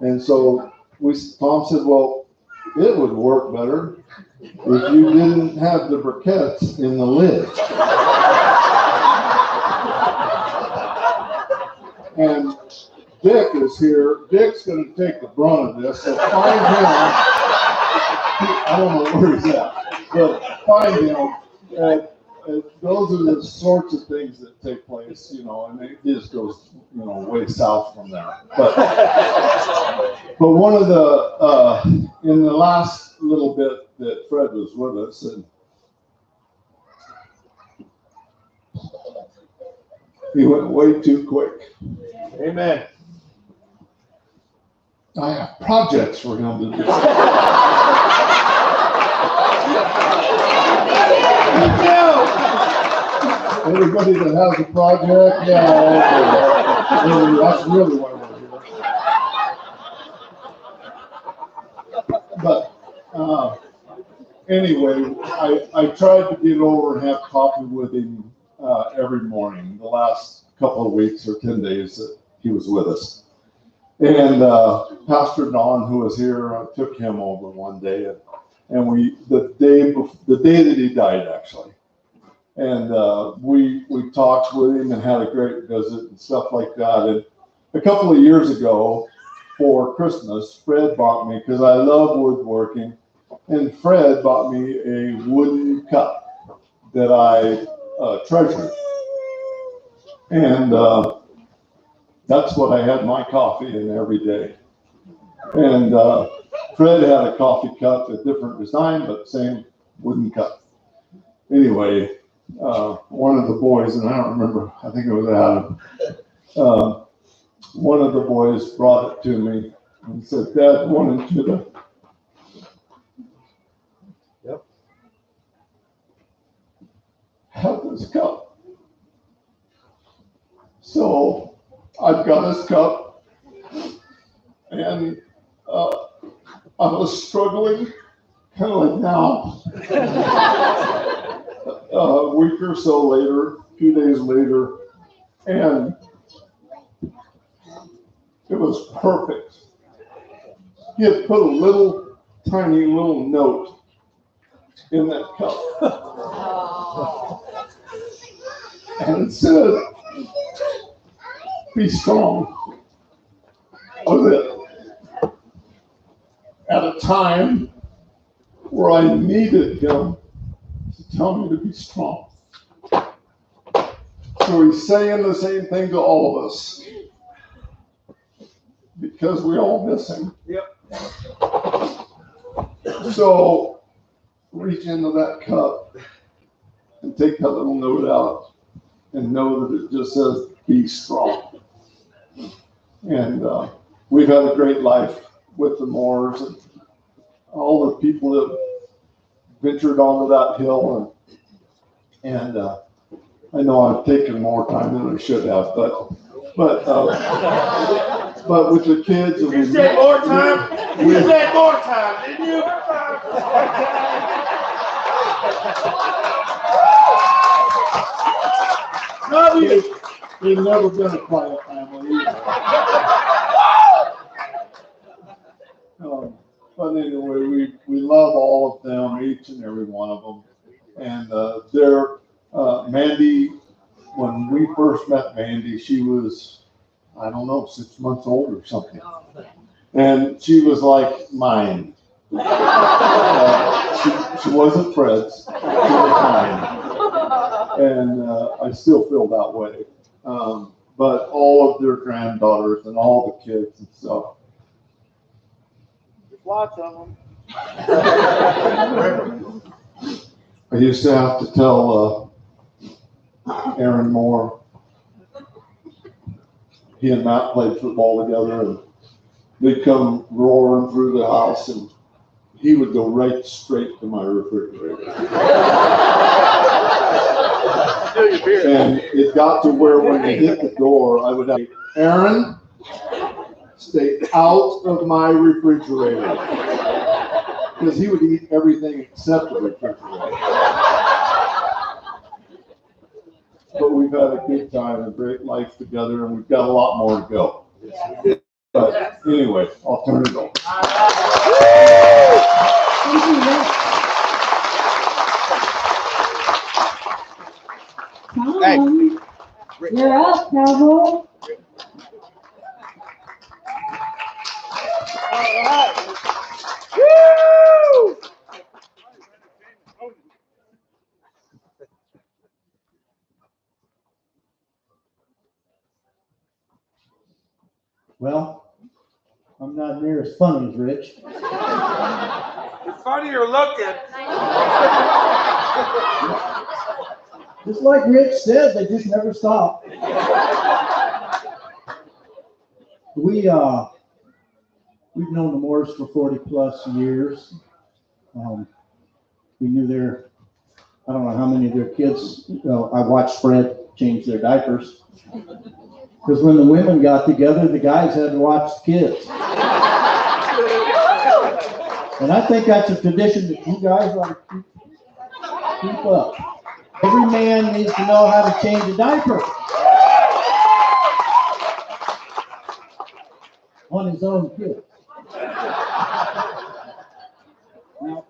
And so Tom said, well, it would work better if you didn't have the briquettes in the lid. And Dick is here. Dick's going to take the brunt of this, so find him. I don't know where he's at, but find him. Those are the sorts of things that take place, you know, and it just goes, you know, way south from there. But one of the, in the last little bit that Fred was with us, and he went way too quick. Amen. I have projects for him to do. Everybody that has a project, yeah, okay. That's really why we're here. But anyway, I tried to get over and have coffee with him every morning the last couple of weeks or 10 days that he was with us. And Pastor Don, who was here, took him over one day, and the day that he died, actually. And we talked with him and had a great visit and stuff like that. And a couple of years ago, for Christmas, Fred bought me, because I love woodworking, and Fred bought me a wooden cup that I treasure. And that's what I had my coffee in every day. And Fred had a coffee cup, a different design, but same wooden cup. Anyway, one of the boys, and I don't remember, I think it was Adam, one of the boys brought it to me and said, Dad wanted you to have this cup. So I've got this cup, and I was struggling, kind of like now. A week or so later, a few days later, and it was perfect. He had put a tiny little note in that cup. And it said, be strong. Of it. At a time where I needed him to tell me to be strong. So he's saying the same thing to all of us. Because we all miss him. Yep. So reach into that cup and take that little note out and know that it just says, be strong. And we've had a great life with the Moores and all the people that ventured onto that hill. And I know I've taken more time than I should have, but with the kids. You said more time? You said more time, didn't you? Love you. We've never been a quiet family either. But anyway, we love all of them, each and every one of them. And Mandy, when we first met Mandy, she was, I don't know, 6 months old or something. And she was like mine. She wasn't Fred's, she was mine. And I still feel that way. But all of their granddaughters and all the kids and stuff. There's lots of them. I used to have to tell Aaron Moore, he and Matt played football together, and they'd come roaring through the house, and he would go right straight to my refrigerator. And it got to where when he hit the door, I would say, Aaron, stay out of my refrigerator. Because he would eat everything except the refrigerator. But we've had a good time, a great life together, and we've got a lot more to go. But anyway, I'll turn it over. Tom, you're up, cowboy. Woo! Well, I'm not near as funny as Rich. It's funnier looking. Just like Rich said, they just never stop. We've known the Moores for 40 plus years. We knew I don't know how many of their kids, I watched Fred change their diapers. Because when the women got together, the guys had to watch the kids. And I think that's a tradition that you guys ought to keep up. Every man needs to know how to change a diaper on his own kid. Now,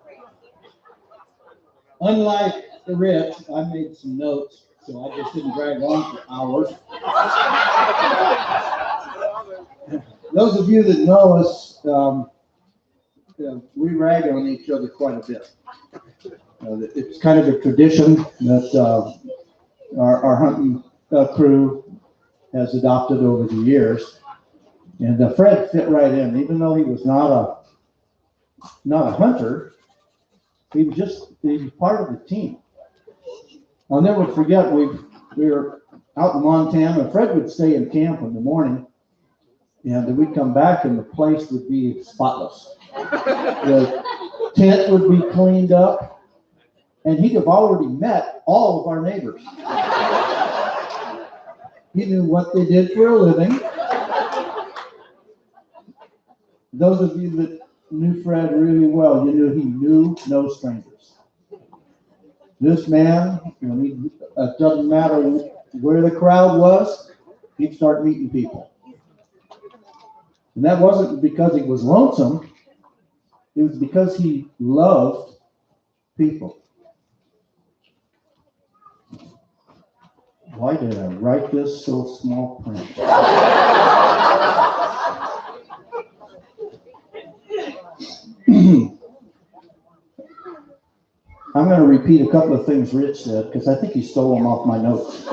unlike the Rich, I made some notes, so I just didn't drag on for hours. Those of you that know us, we rag on each other quite a bit. It's kind of a tradition that our hunting crew has adopted over the years. And Fred fit right in, even though he was not a hunter. He was part of the team. I'll never forget, we were out in Montana. Fred would stay in camp in the morning, and we'd come back and the place would be spotless. The tent would be cleaned up, and he'd have already met all of our neighbors. He knew what they did for a living. Those of you that knew Fred really well, you knew he knew no strangers. This man, it doesn't matter where the crowd was, he'd start meeting people. And that wasn't because he was lonesome, it was because he loved people. Why did I write this so small print? I'm going to repeat a couple of things Rich said because I think he stole them off my notes.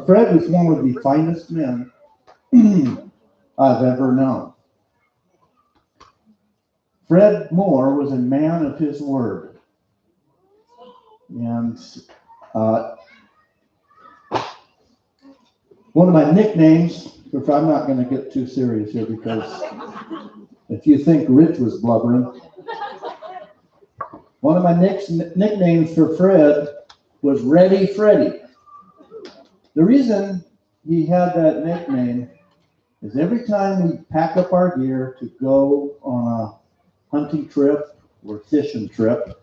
Fred was one of the finest men I've ever known. Fred Moore was a man of his word. And one of my nicknames, which I'm not going to get too serious here because if you think Rich was blubbering, one of my nicknames for Fred was Ready Freddy. The reason he had that nickname is every time we pack up our gear to go on a hunting trip or fishing trip,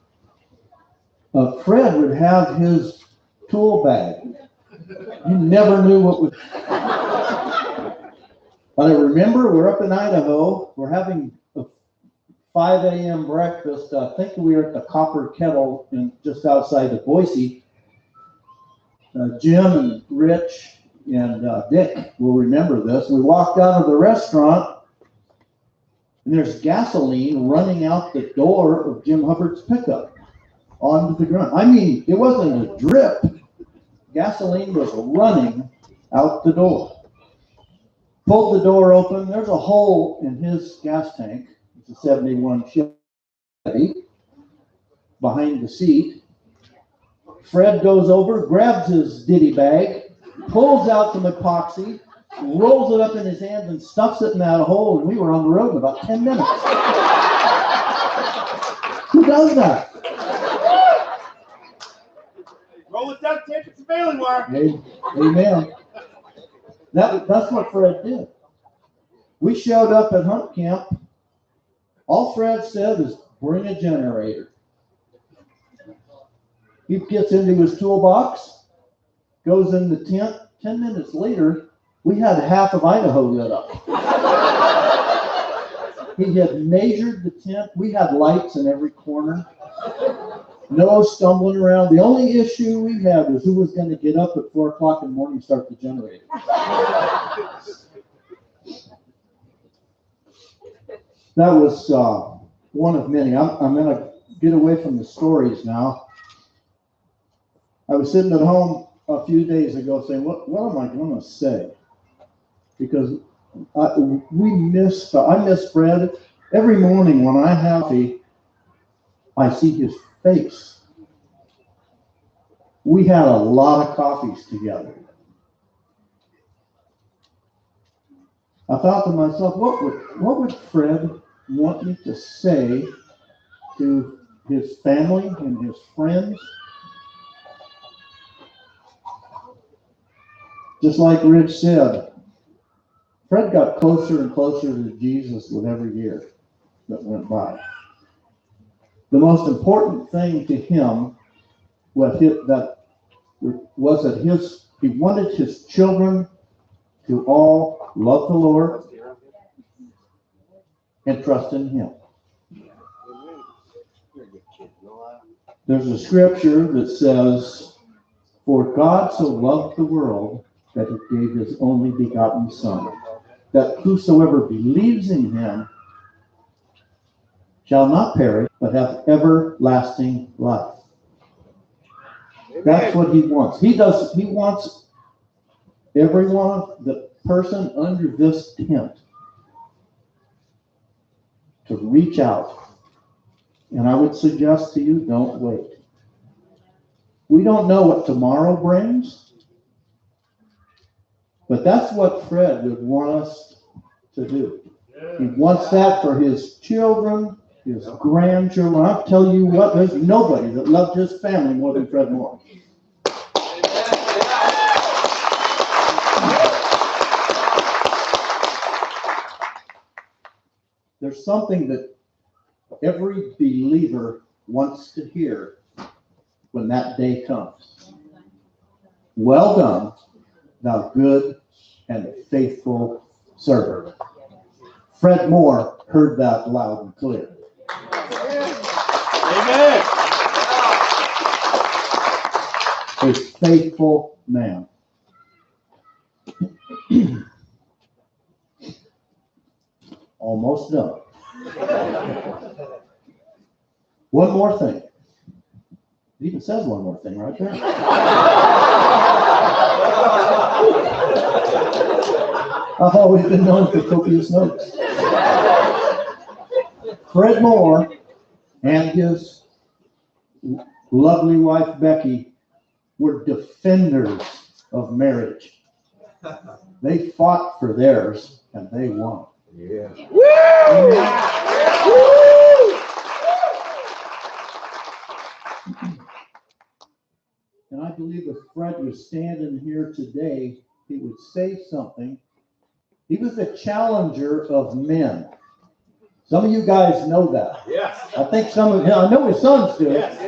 Fred would have his tool bag. You never knew what was. But I remember we're up in Idaho, we're having a 5 a.m. breakfast. I think we were at the Copper Kettle just outside of Boise. Jim and Rich and Dick will remember this. We walked out of the restaurant and there's gasoline running out the door of Jim Hubbard's pickup onto the ground. I mean, it wasn't a drip. Gasoline was running out the door. Pulled the door open. There's a hole in his gas tank. It's a 71 Chevy behind the seat. Fred goes over, grabs his ditty bag, pulls out some epoxy, rolls it up in his hands and stuffs it in that hole, and we were on the road in about 10 minutes. Who does that? Roll the duct tape, it's a bailing wire. Amen. That's what Fred did. We showed up at hunt camp. All Fred said is, bring a generator. He gets into his toolbox, goes in the tent. 10 minutes later, we had half of Idaho lit up. He had measured the tent. We had lights in every corner. No stumbling around. The only issue we had was who was going to get up at 4 o'clock in the morning and start the generator. That was one of many. I'm going to get away from the stories now. I was sitting at home a few days ago saying, what am I going to say? Because I miss Fred. Every morning when I have coffee, I see his face. We had a lot of coffees together. I thought to myself, what would Fred want me to say to his family and his friends? Just like Rich said, Fred got closer and closer to Jesus with every year that went by. The most important thing to him was that he wanted his children to all love the Lord and trust in him. There's a scripture that says, "For God so loved the world that he gave his only begotten Son, that whosoever believes in him shall not perish, but have everlasting life." That's what he wants. He wants everyone, the person under this tent, to reach out. And I would suggest to you, don't wait. We don't know what tomorrow brings, but that's what Fred would want us to do. He wants that for his children, his grandchildren. I'll tell you what, there's nobody that loved his family more than Fred Moore. There's something that every believer wants to hear when that day comes. Well done, thou good and faithful servant. Fred Moore heard that loud and clear. Amen. A faithful man. Almost done. One more thing. It even says one more thing right there. I've always been known for copious notes. Fred Moore and his lovely wife Becky were defenders of marriage. They fought for theirs and they won. Yeah. And I believe if Fred was standing here today, he would say something. He was a challenger of men. Some of you guys know that. Yes. I think some of you, I know his sons do. Yes.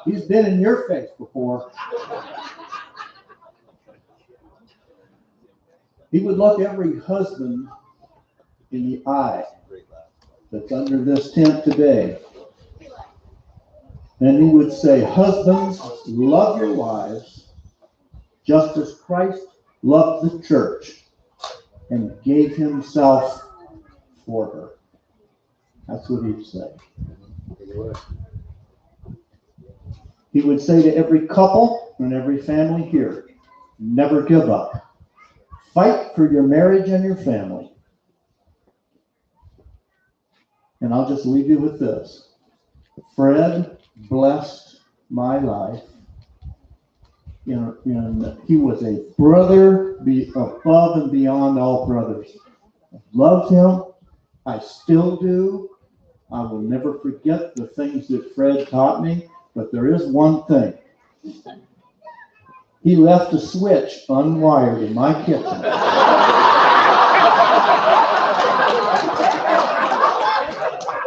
He's been in your face before. He would look every husband in the eye that's under this tent today. And he would say, "Husbands, love your wives just as Christ loved the church and gave himself for her." That's what he'd say. He would say to every couple and every family here, never give up. Fight for your marriage and your family. And I'll just leave you with this. Fred blessed my life. He was a brother above and beyond all brothers. I loved him. I still do. I will never forget the things that Fred taught me, but there is one thing. He left a switch unwired in my kitchen.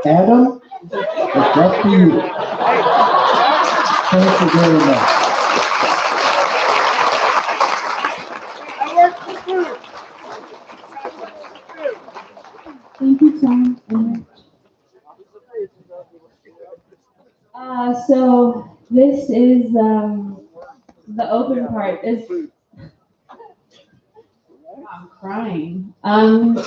Adam, it's up to you. Thank you very much. Thank you, Tom. So this is the open part. I'm crying.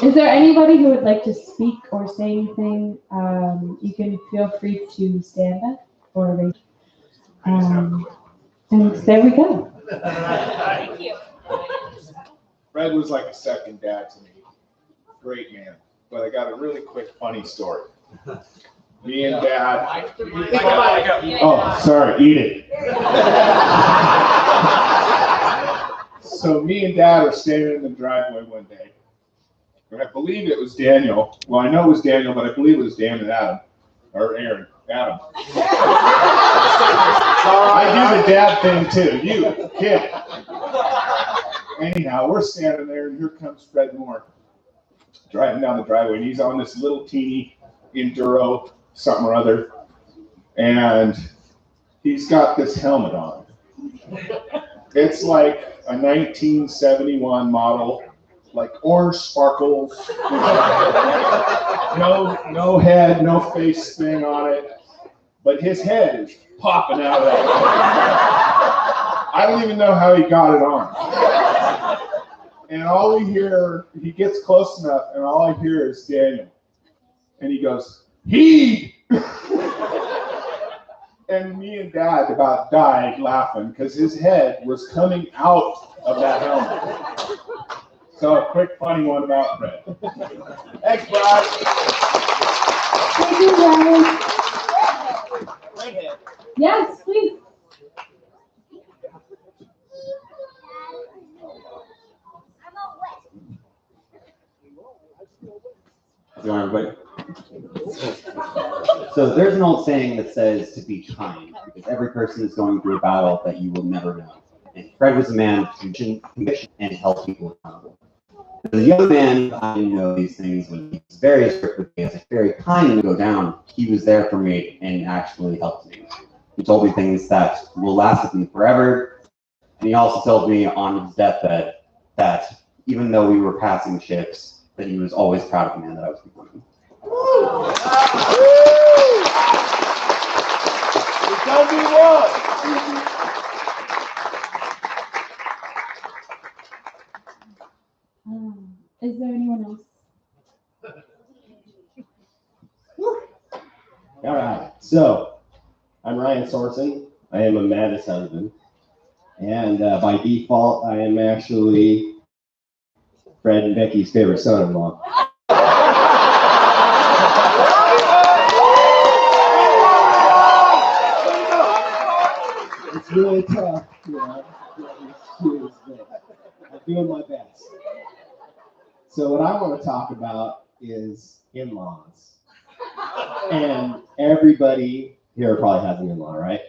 Is there anybody who would like to speak or say anything? You can feel free to stand up or raise. And there we go. Thank you. Fred was like a second dad to me. Great man. But I got a really quick funny story. Me and Dad. Oh, sorry, eat it. So me and Dad are standing in the driveway one day. And I believe it was Daniel. Well, I know it was Daniel, but I believe it was Dan and Adam. Or Aaron. Adam. I do the dad thing too. You, kid. Anyhow, we're standing there, and here comes Fred Moore driving down the driveway, and he's on this little teeny Enduro, something or other, and he's got this helmet on. It's like a 1971 model, like orange sparkles, no head, no face thing on it, but his head is popping out of that. I don't even know how he got it on. And all we hear, he gets close enough, and all I hear is Daniel. And he goes, "He!" And me and Dad about died laughing because his head was coming out of that helmet. So a quick funny one about Fred. Thanks, Brad. Thank you, guys. Yes, please. How's it going, everybody? So there's an old saying that says to be kind, because every person is going through a battle that you will never know. And Fred was a man of conviction and held people accountable. As a young man, I didn't know these things when he was very strict with me. As a very kind to go down, he was there for me and actually helped me. He told me things that will last with me forever. And he also told me on his deathbed that even though we were passing ships, that he was always proud of the man that I was becoming. It's gonna be one. Is there anyone else? All right, so I'm Ryan Sorson. I am Amanda's husband. And by default, I am actually Fred and Becky's favorite son-in-law. It's really tough, you know. I'm doing my best. So what I want to talk about is in-laws. And everybody here probably has an in-law, right?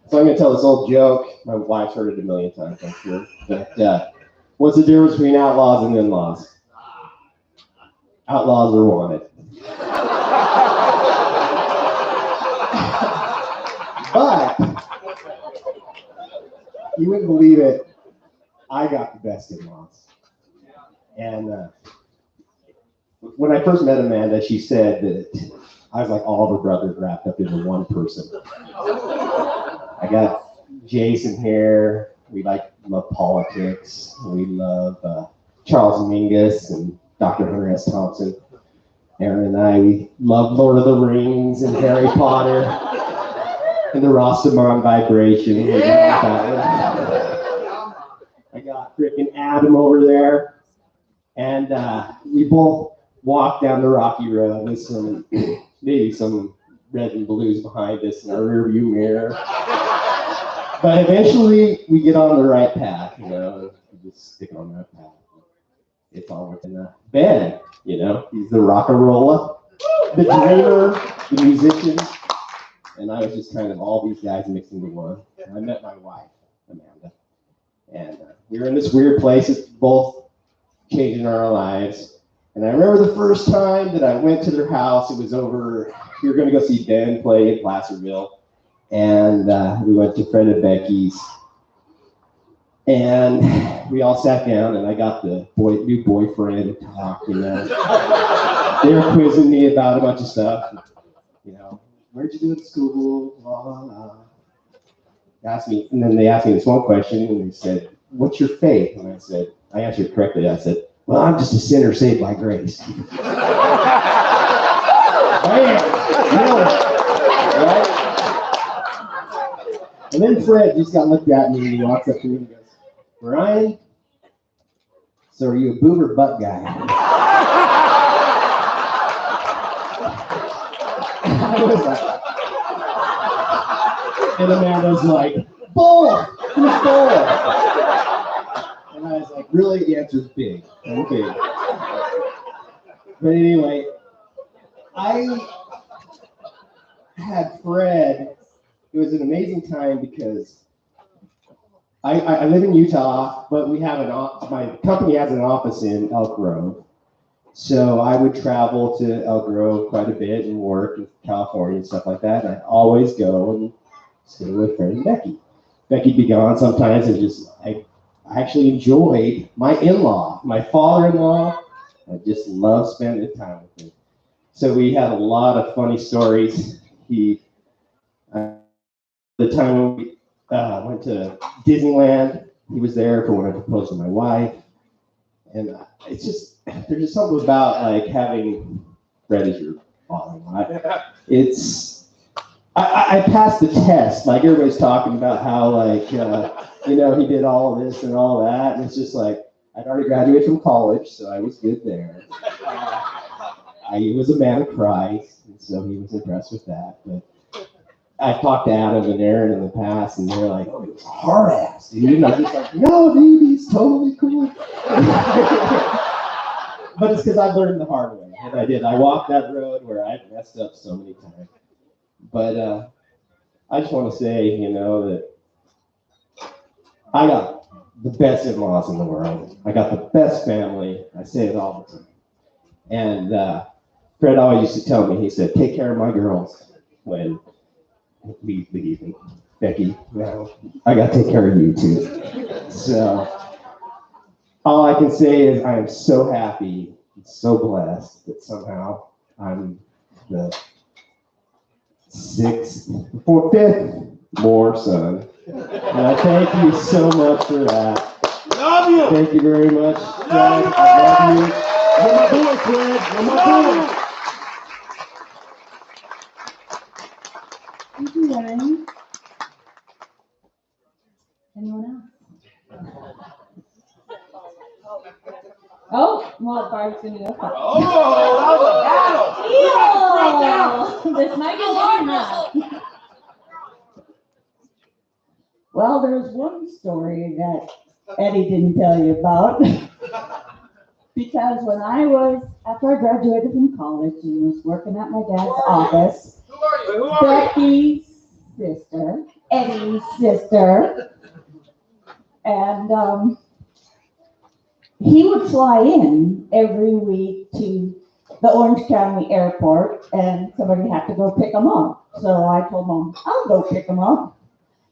So I'm going to tell this old joke. My wife's heard it a million times, I'm sure. But what's the difference between outlaws and in-laws? Outlaws are wanted. But you wouldn't believe it, I got the best in-laws. And when I first met Amanda, she said that I was like all of her brothers wrapped up into one person. I got Jason here. We love politics. We love Charles Mingus and Dr. Hunter S. Thompson. Aaron and I, we love Lord of the Rings and Harry Potter and the Rastaman vibration. Yeah. I got freaking Adam over there. And we both walked down the rocky road with maybe some red and blues behind us in our rearview mirror. But eventually we get on the right path, you know, we just stick on that path. It's all within Ben, you know, he's the rock and roller, the dreamer, the musician, and I was just kind of all these guys mixed into one. And I met my wife, Amanda, and we were in this weird place, it's both changing our lives. And I remember the first time that I went to their house, it was over, we were going to go see Ben play in Placerville. And we went to Fred and Becky's. And we all sat down, and I got the new boyfriend talk, you know. They were quizzing me about a bunch of stuff. You know, where'd you do at school? Blah, blah, blah. Asked me, and then they asked me this one question, and they said, what's your faith? And I answered correctly. I said, well, I'm just a sinner saved by grace. Bam! Really? Right? And then Fred just got looked at me and he walks up to me and goes, Ryan, so are you a boob or butt guy? I was like, and Amanda's like, bull! Who's bull? And I was like, really? The answer's big. I'm big. But anyway, I had Fred. It was an amazing time because I live in Utah, but we have my company has an office in Elk Grove. So I would travel to Elk Grove quite a bit and work in California and stuff like that. And I'd always go and stay with Fred and Becky. Becky'd be gone sometimes, and I actually enjoyed my in-law, my father-in-law. I just loved spending time with him. So we had a lot of funny stories. The time when we went to Disneyland, he was there for when I proposed to my wife. And there's just something about like having Fred as your father-in-law. I passed the test. Like everybody's talking about how like, he did all of this and all of that. And it's just like, I'd already graduated from college, so I was good there. I was a man of Christ, and so he was impressed with that. But I talked to Adam and Aaron in the past, and they're like, oh, he was a hard ass, dude. And I'm just like, no, dude, he's totally cool. But it's because I learned the hard way, and I did. I walked that road where I messed up so many times. But I just want to say, that I got the best in-laws in the world. I got the best family. I say it all the time. And Fred always used to tell me, he said, take care of my girls when we leave. And Becky, I got to take care of you too. So all I can say is I am so happy and so blessed that somehow I'm the fifth more son. And I thank you so much for that. Love you. Thank you very much. Fred. I love you. You're my boy, Fred. You're my boy. Thank you, Ryan. Anyone else? Oh, well, Barb's gonna go first. Oh, that was a battle. This might be long enough. Well, there's one story that Eddie didn't tell you about. Because when after I graduated from college and was working at my dad's office, Becky's sister, Eddie's sister, and he would fly in every week to the Orange County Airport, and somebody had to go pick him up. So I told Mom, I'll go pick him up.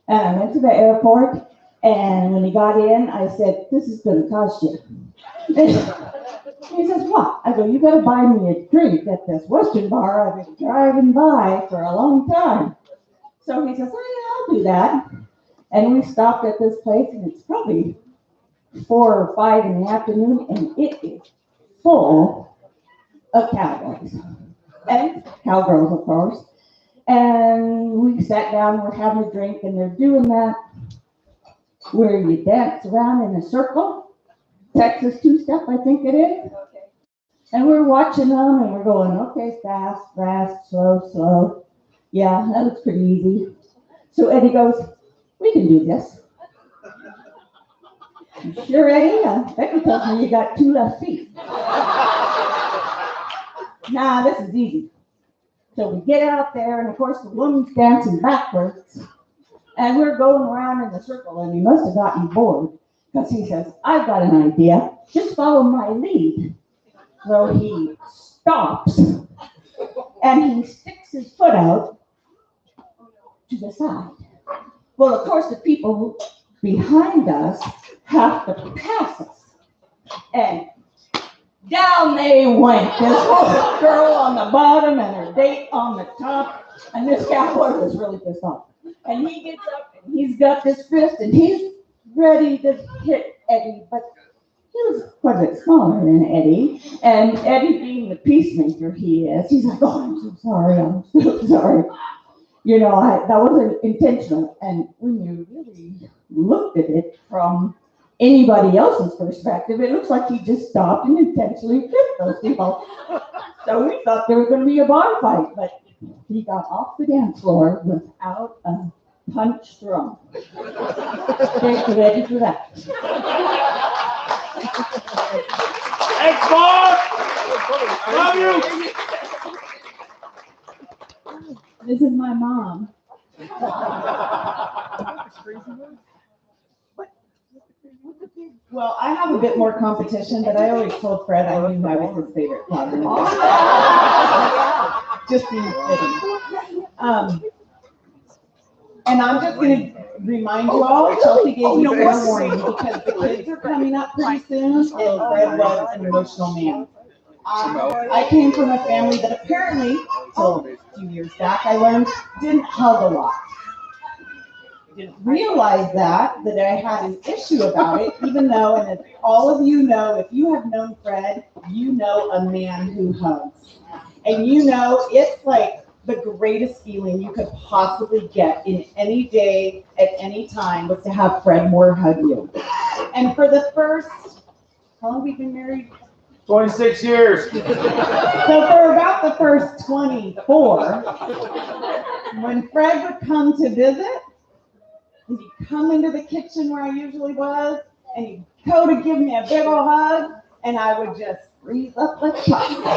And I went to the airport, and when he got in, I said, this is going to cost you. He says, what? I go, you got to buy me a drink at this Western bar I've been driving by for a long time. So he says, oh, yeah, I'll do that. And we stopped at this place, and it's probably 4 or 5 in the afternoon, and it is full of cowboys and cowgirls, of course. And we sat down, we're having a drink, and they're doing that where you dance around in a circle. Texas two-step, I think it is. And we're watching them, and we're going, okay, fast, fast, slow, slow. Yeah, that was pretty easy. So Eddie goes, we can do this. Sure, Eddie? Becky tells me you got 2 left feet. Nah, this is easy. So we get out there, and of course the woman's dancing backwards. And we're going around in the circle, and he must have gotten bored. Because he says, I've got an idea. Just follow my lead. So he stops, and he sticks his foot out to the side. Well, of course, the people behind us have to pass us. And down they went. This whole girl on the bottom and her date on the top. And this cowboy was really pissed off. And he gets up, and he's got this fist, and he's ready to hit Eddie, but he was quite a bit smaller than Eddie. And Eddie, being the peacemaker he is, he's like, oh, I'm so sorry, I'm so sorry. You know, that wasn't intentional. And when you really looked at it from anybody else's perspective, it looks like he just stopped and intentionally kicked those people. So we thought there was going to be a bar fight, but he got off the dance floor without a punch thrown. Thank you, Eddie, for that. Thanks, Bob! Love you! This is my mom. Well, I have a bit more competition, but I always told Fred I knew I was his favorite father. Just being fitting. And I'm just going to remind you all, Chelsea gave me fair warning because the kids are coming up pretty soon, and Fred was an emotional man. I came from a family that apparently, till a few years back, I learned, didn't hug a lot. I didn't realize that I had an issue about it, even though, and as all of you know, if you have known Fred, you know a man who hugs. And you know it's like the greatest feeling you could possibly get in any day, at any time, was to have Fred Moore hug you. And for the first, how long have we been married? 26 years. So for about the first 24, when Fred would come to visit, and he'd come into the kitchen where I usually was, and he'd go to give me a big old hug, and I would just freeze up like chocolate.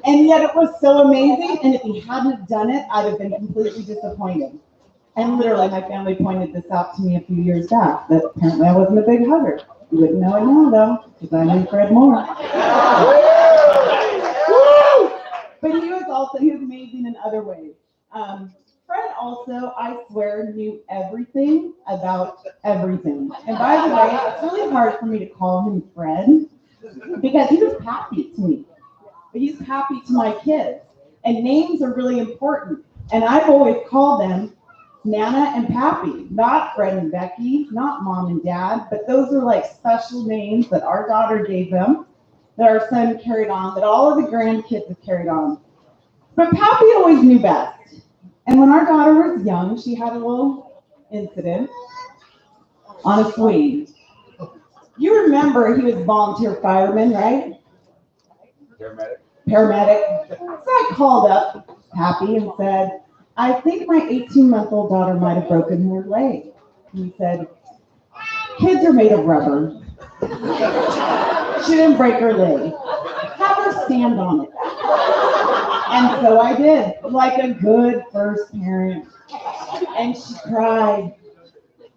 And yet it was so amazing, and if he hadn't done it, I'd have been completely disappointed. And literally, my family pointed this out to me a few years back, that apparently I wasn't a big hugger. You wouldn't know it now, though, because I knew Fred Moore. But he was amazing in other ways. Fred also, I swear, knew everything about everything. And by the way, it's really hard for me to call him Fred, because he was Pappy to me. But he's Pappy to my kids. And names are really important. And I've always called them Nana and Pappy, not Fred and Becky, not Mom and Dad, but those are like special names that our daughter gave them, that our son carried on, that all of the grandkids have carried on. But Pappy always knew best. And when our daughter was young, she had a little incident on a swing. You remember he was volunteer fireman, right? Paramedic. So I called up Pappy and said, I think my 18-month-old daughter might have broken her leg. And he said, kids are made of rubber. She didn't break her leg. Have her stand on it. And so I did, like a good first parent. And she cried.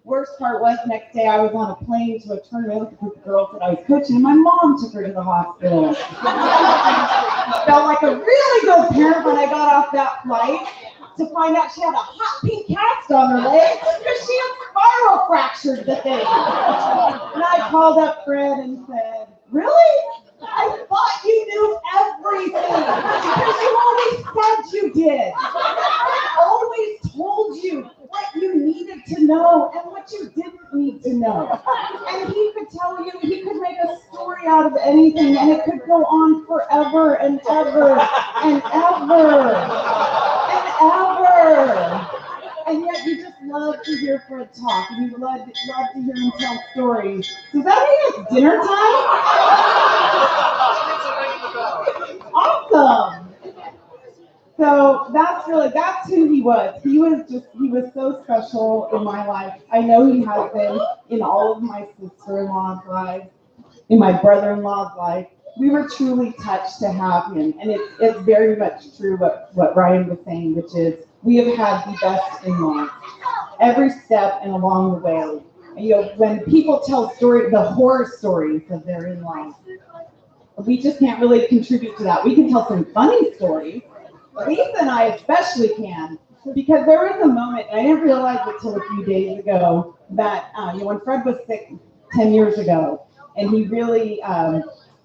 Worst part was, next day I was on a plane to a tournament with a group of girls that I was coaching, and my mom took her to the hospital. Felt like a really good parent when I got off that flight to find out she had a hot pink cast on her leg because she had spiral fractured the thing. And I called up Fred and said, really? I thought you knew everything because you always said you did. I always told you what you needed to know and what you didn't need to know. And he could tell you, he could make a story out of anything, and it could go on forever and ever and ever and ever. And yet you just love to hear Fred talk, and you love to hear him tell stories. Does that mean it's dinner time? Awesome. So that's who he was. He was so special in my life. I know he has been in all of my sister-in-law's lives, in my brother-in-law's life. We were truly touched to have him. And it's very much true what Ryan was saying, which is we have had the best in-laws every step and along the way. You know, when people tell stories, the horror stories of their in-laws, we just can't really contribute to that. We can tell some funny stories. Lisa and I especially can, because there was a moment, and I didn't realize it until a few days ago, that when Fred was sick 10 years ago, and he really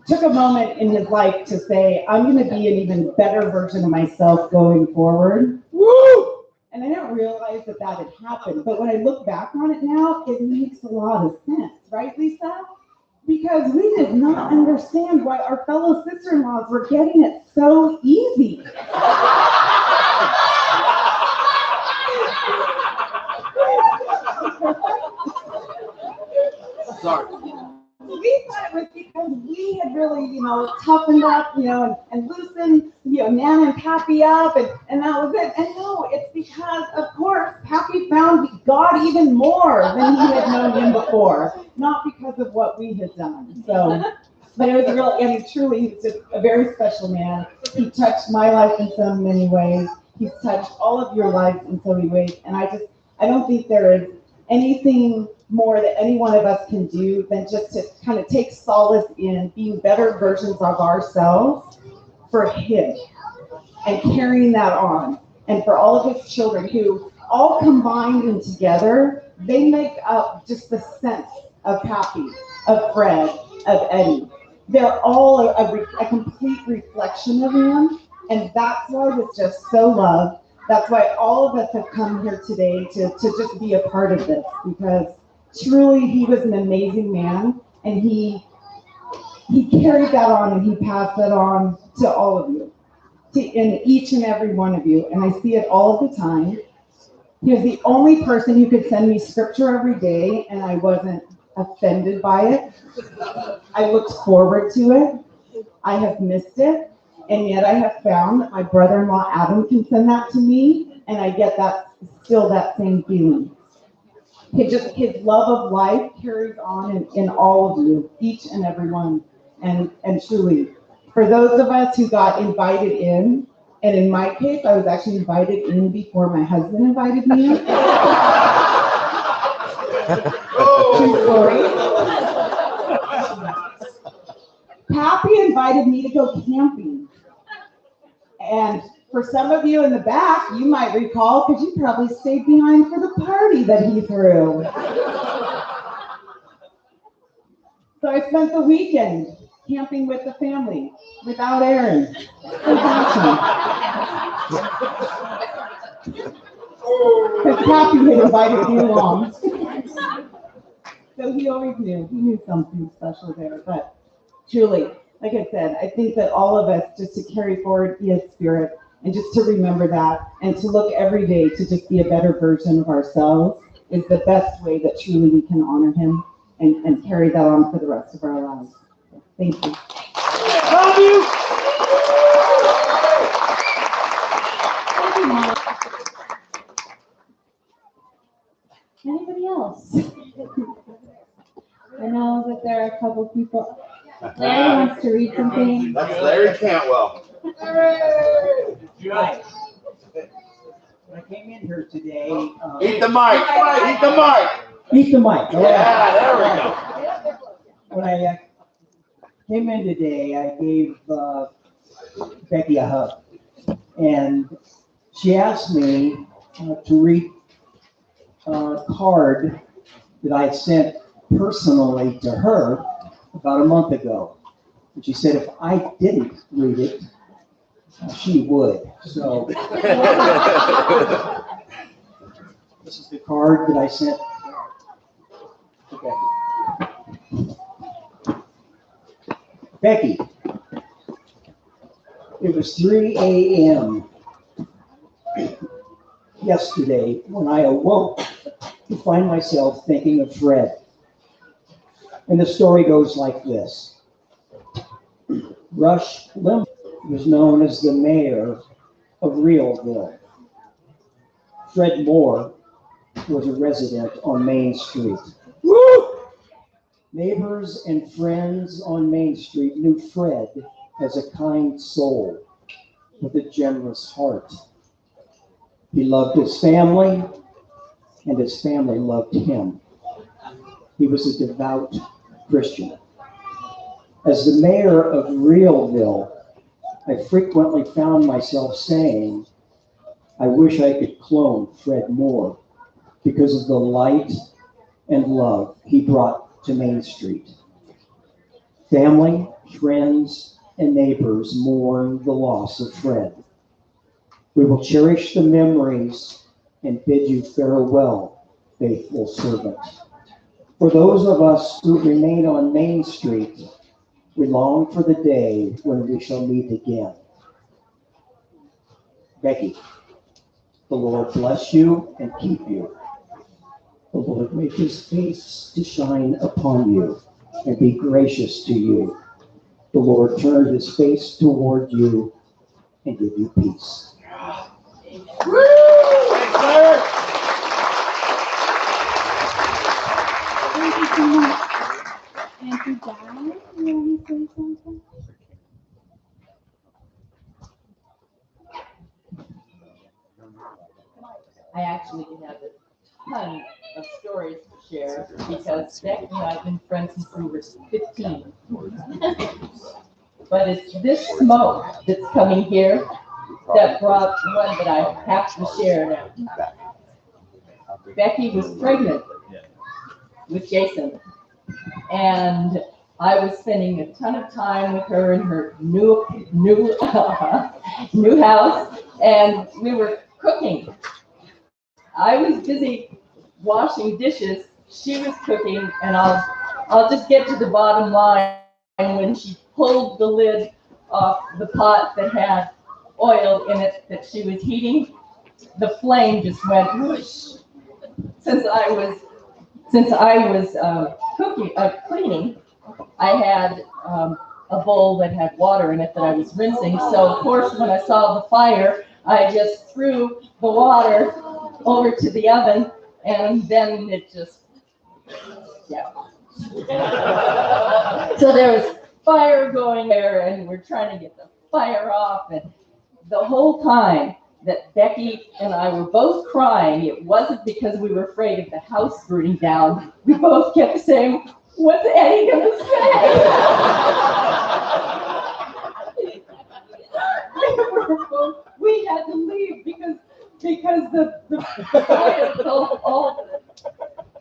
took a moment in his life to say, I'm going to be an even better version of myself going forward. Woo! And I didn't realize that that had happened. But when I look back on it now, it makes a lot of sense, right, Lisa? Because we did not understand why our fellow sister-in-laws were getting it so easy. Sorry. We thought it was because we had really, toughened up, and loosened, Nan and Pappy up, and that was it. And no, it's because, of course, Pappy found God even more than he had known him before, not because of what we had done. So, but it was really, truly, he was just a very special man. He touched my life in so many ways. He's touched all of your lives in so many ways. And I don't think there is anything more that any one of us can do than just to kind of take solace in being better versions of ourselves for him and carrying that on. And for all of his children who all combined and together, they make up just the sense of Pappy, of Fred, of Eddie. They're all a complete reflection of him. And that's why it's just so loved. That's why all of us have come here today to just be a part of this, because truly he was an amazing man, and he carried that on and he passed that on to all of you, in each and every one of you. And I see it all of the time. He was the only person who could send me scripture every day and I wasn't offended by it. I looked forward to it. I have missed it. And yet I have found that my brother-in-law Adam can send that to me, and I get still that same feeling. His love of life carries on in all of you, each and every one. And truly, for those of us who got invited in, and in my case, I was actually invited in before my husband invited me in. True story. Pappy invited me to go camping. And for some of you in the back, you might recall, because you probably stayed behind for the party that he threw. So I spent the weekend camping with the family, without Aaron. Because Pappy had invited me along. So he always knew. He knew something special there. But truly, like I said, I think that all of us, just to carry forward his spirit and just to remember that and to look every day to just be a better version of ourselves is the best way that truly we can honor him and carry that on for the rest of our lives. So, thank you. Love you. Anybody else? I know that there are a couple people. Larry wants to read something. That's Larry Cantwell. Right. When I came in here today. Eat the mic. Eat the mic. Eat the mic. Yeah, there we go. When I came in today, I gave Becky a hug. And she asked me to read a card that I sent personally to her about a month ago. And she said if I didn't read it, she would. So this is the card that I sent. Okay. Becky, it was 3 a.m. yesterday when I awoke to find myself thinking of Fred. And the story goes like this. Rush Limbaugh was known as the mayor of Realville. Fred Moore was a resident on Main Street. Woo! Neighbors and friends on Main Street knew Fred as a kind soul with a generous heart. He loved his family, and his family loved him. He was a devout Christian. As the mayor of Realville, I frequently found myself saying, I wish I could clone Fred Moore because of the light and love he brought to Main Street. Family, friends, and neighbors mourn the loss of Fred. We will cherish the memories and bid you farewell, faithful servant. For those of us who remain on Main Street, we long for the day when we shall meet again. Becky, the Lord bless you and keep you. The Lord make his face to shine upon you and be gracious to you. The Lord turn his face toward you and give you peace. Thank you so much. Auntie Dad, you want to say something? I actually have a ton of stories to share because Becky and I have been friends since we were 15. But it's this smoke that's coming here that brought one that I have to share now. Becky was pregnant with Jason, and I was spending a ton of time with her in her new house, and we were cooking. I was busy washing dishes. She was cooking, and I'll just get to the bottom line. When she pulled the lid off the pot that had oil in it that she was heating, the flame just went whoosh. Since I was cleaning, I had a bowl that had water in it that I was rinsing. So of course, when I saw the fire, I just threw the water over to the oven, and then it just, yeah. So there was fire going there, and we're trying to get the fire off, and the whole time that Becky and I were both crying, it wasn't because we were afraid of the house burning down. We both kept saying, "What's Eddie gonna say?" We had to leave because the fire felt all.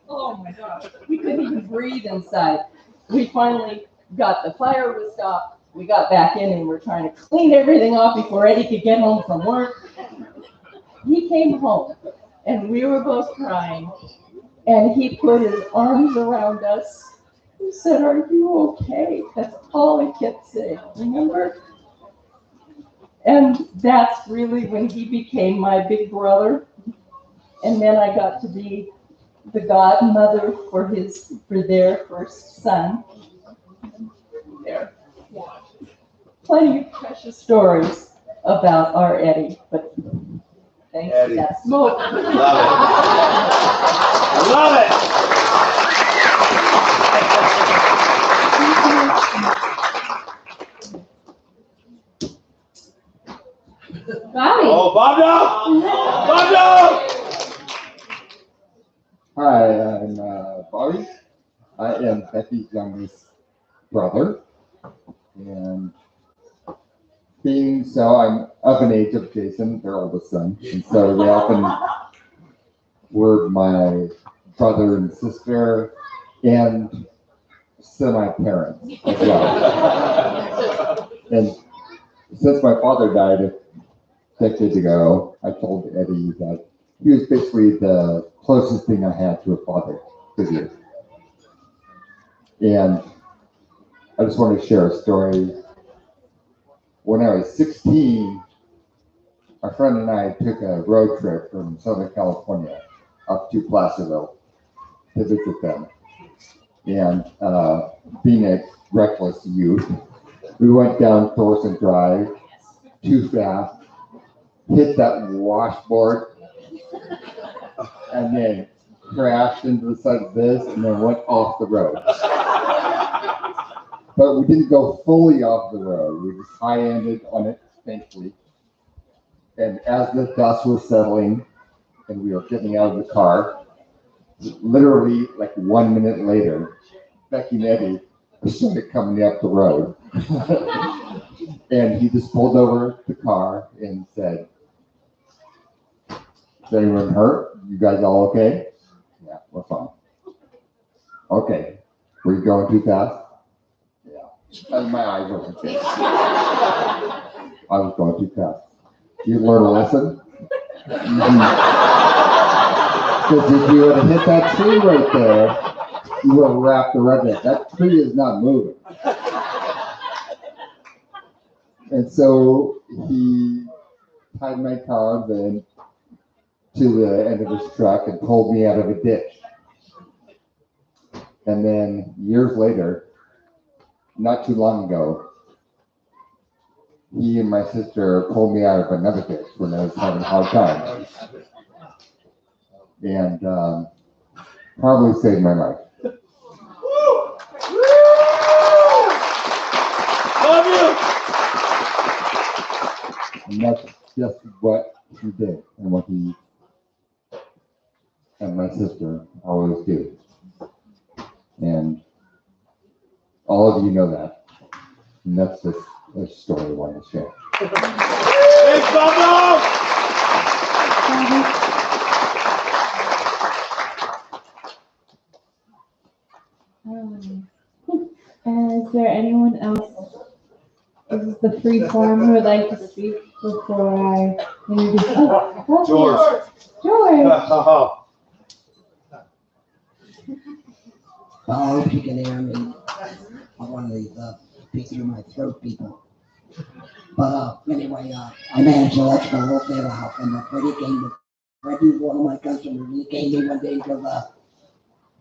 Oh my gosh, we couldn't even breathe inside. We finally got the fire was stopped. We got back in and we're trying to clean everything off before Eddie could get home from work. He came home and we were both crying, and he put his arms around us and said, "Are you okay?" That's all he kept saying, remember? And that's really when he became my big brother. And then I got to be the godmother for their first son. There. Yeah. Plenty of precious stories about our Eddie, but thanks to that smoke. Love it. I love it. Bobby. Oh, Bob! Hi, I'm Bobby. I am Becky's youngest brother, and being so I'm of an age of Jason, their oldest son, and so they often were my brother and sister and semi-parents as well. And since my father died a decade ago, I told Eddie that he was basically the closest thing I had to a father figure. And I just want to share a story. When I was 16, my friend and I took a road trip from Southern California up to Placerville to visit them. And being a reckless youth, we went down Thorson Drive too fast, hit that washboard, and then crashed into the side of this, and then went off the road. But we didn't go fully off the road. We just high-ended on it, thankfully. And as the dust was settling and we were getting out of the car, literally like 1 minute later, Becky and Eddie started coming up the road. And he just pulled over the car and said, "Is anyone hurt? You guys all okay?" "Yeah, we're fine." "Okay. Were you going too fast?" "Yeah." And my eyes were like this. I was going too fast. "You learn a lesson?" Because if you would have hit that tree right there, you would have wrapped around it. That tree is not moving. And so he tied my car then to the end of his truck and pulled me out of a ditch. And then years later, not too long ago, he and my sister pulled me out of another ditch when I was having a hard time. And probably saved my life. Love you. And that's just what he did and what he and my sister always do. And all of you know that. And that's just a story I want to share. Thanks, Bobo. Is there anyone else? This is the free forum who would like to speak before I introduce. George. George. I hope you can hear me. I'm one of these speak through my throat people. But anyway, I managed to let the whole thing out, and Freddie came to Freddie, one of my customers. He came to me one day and goes, I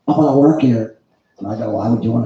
want to work here. And I go, why would you want to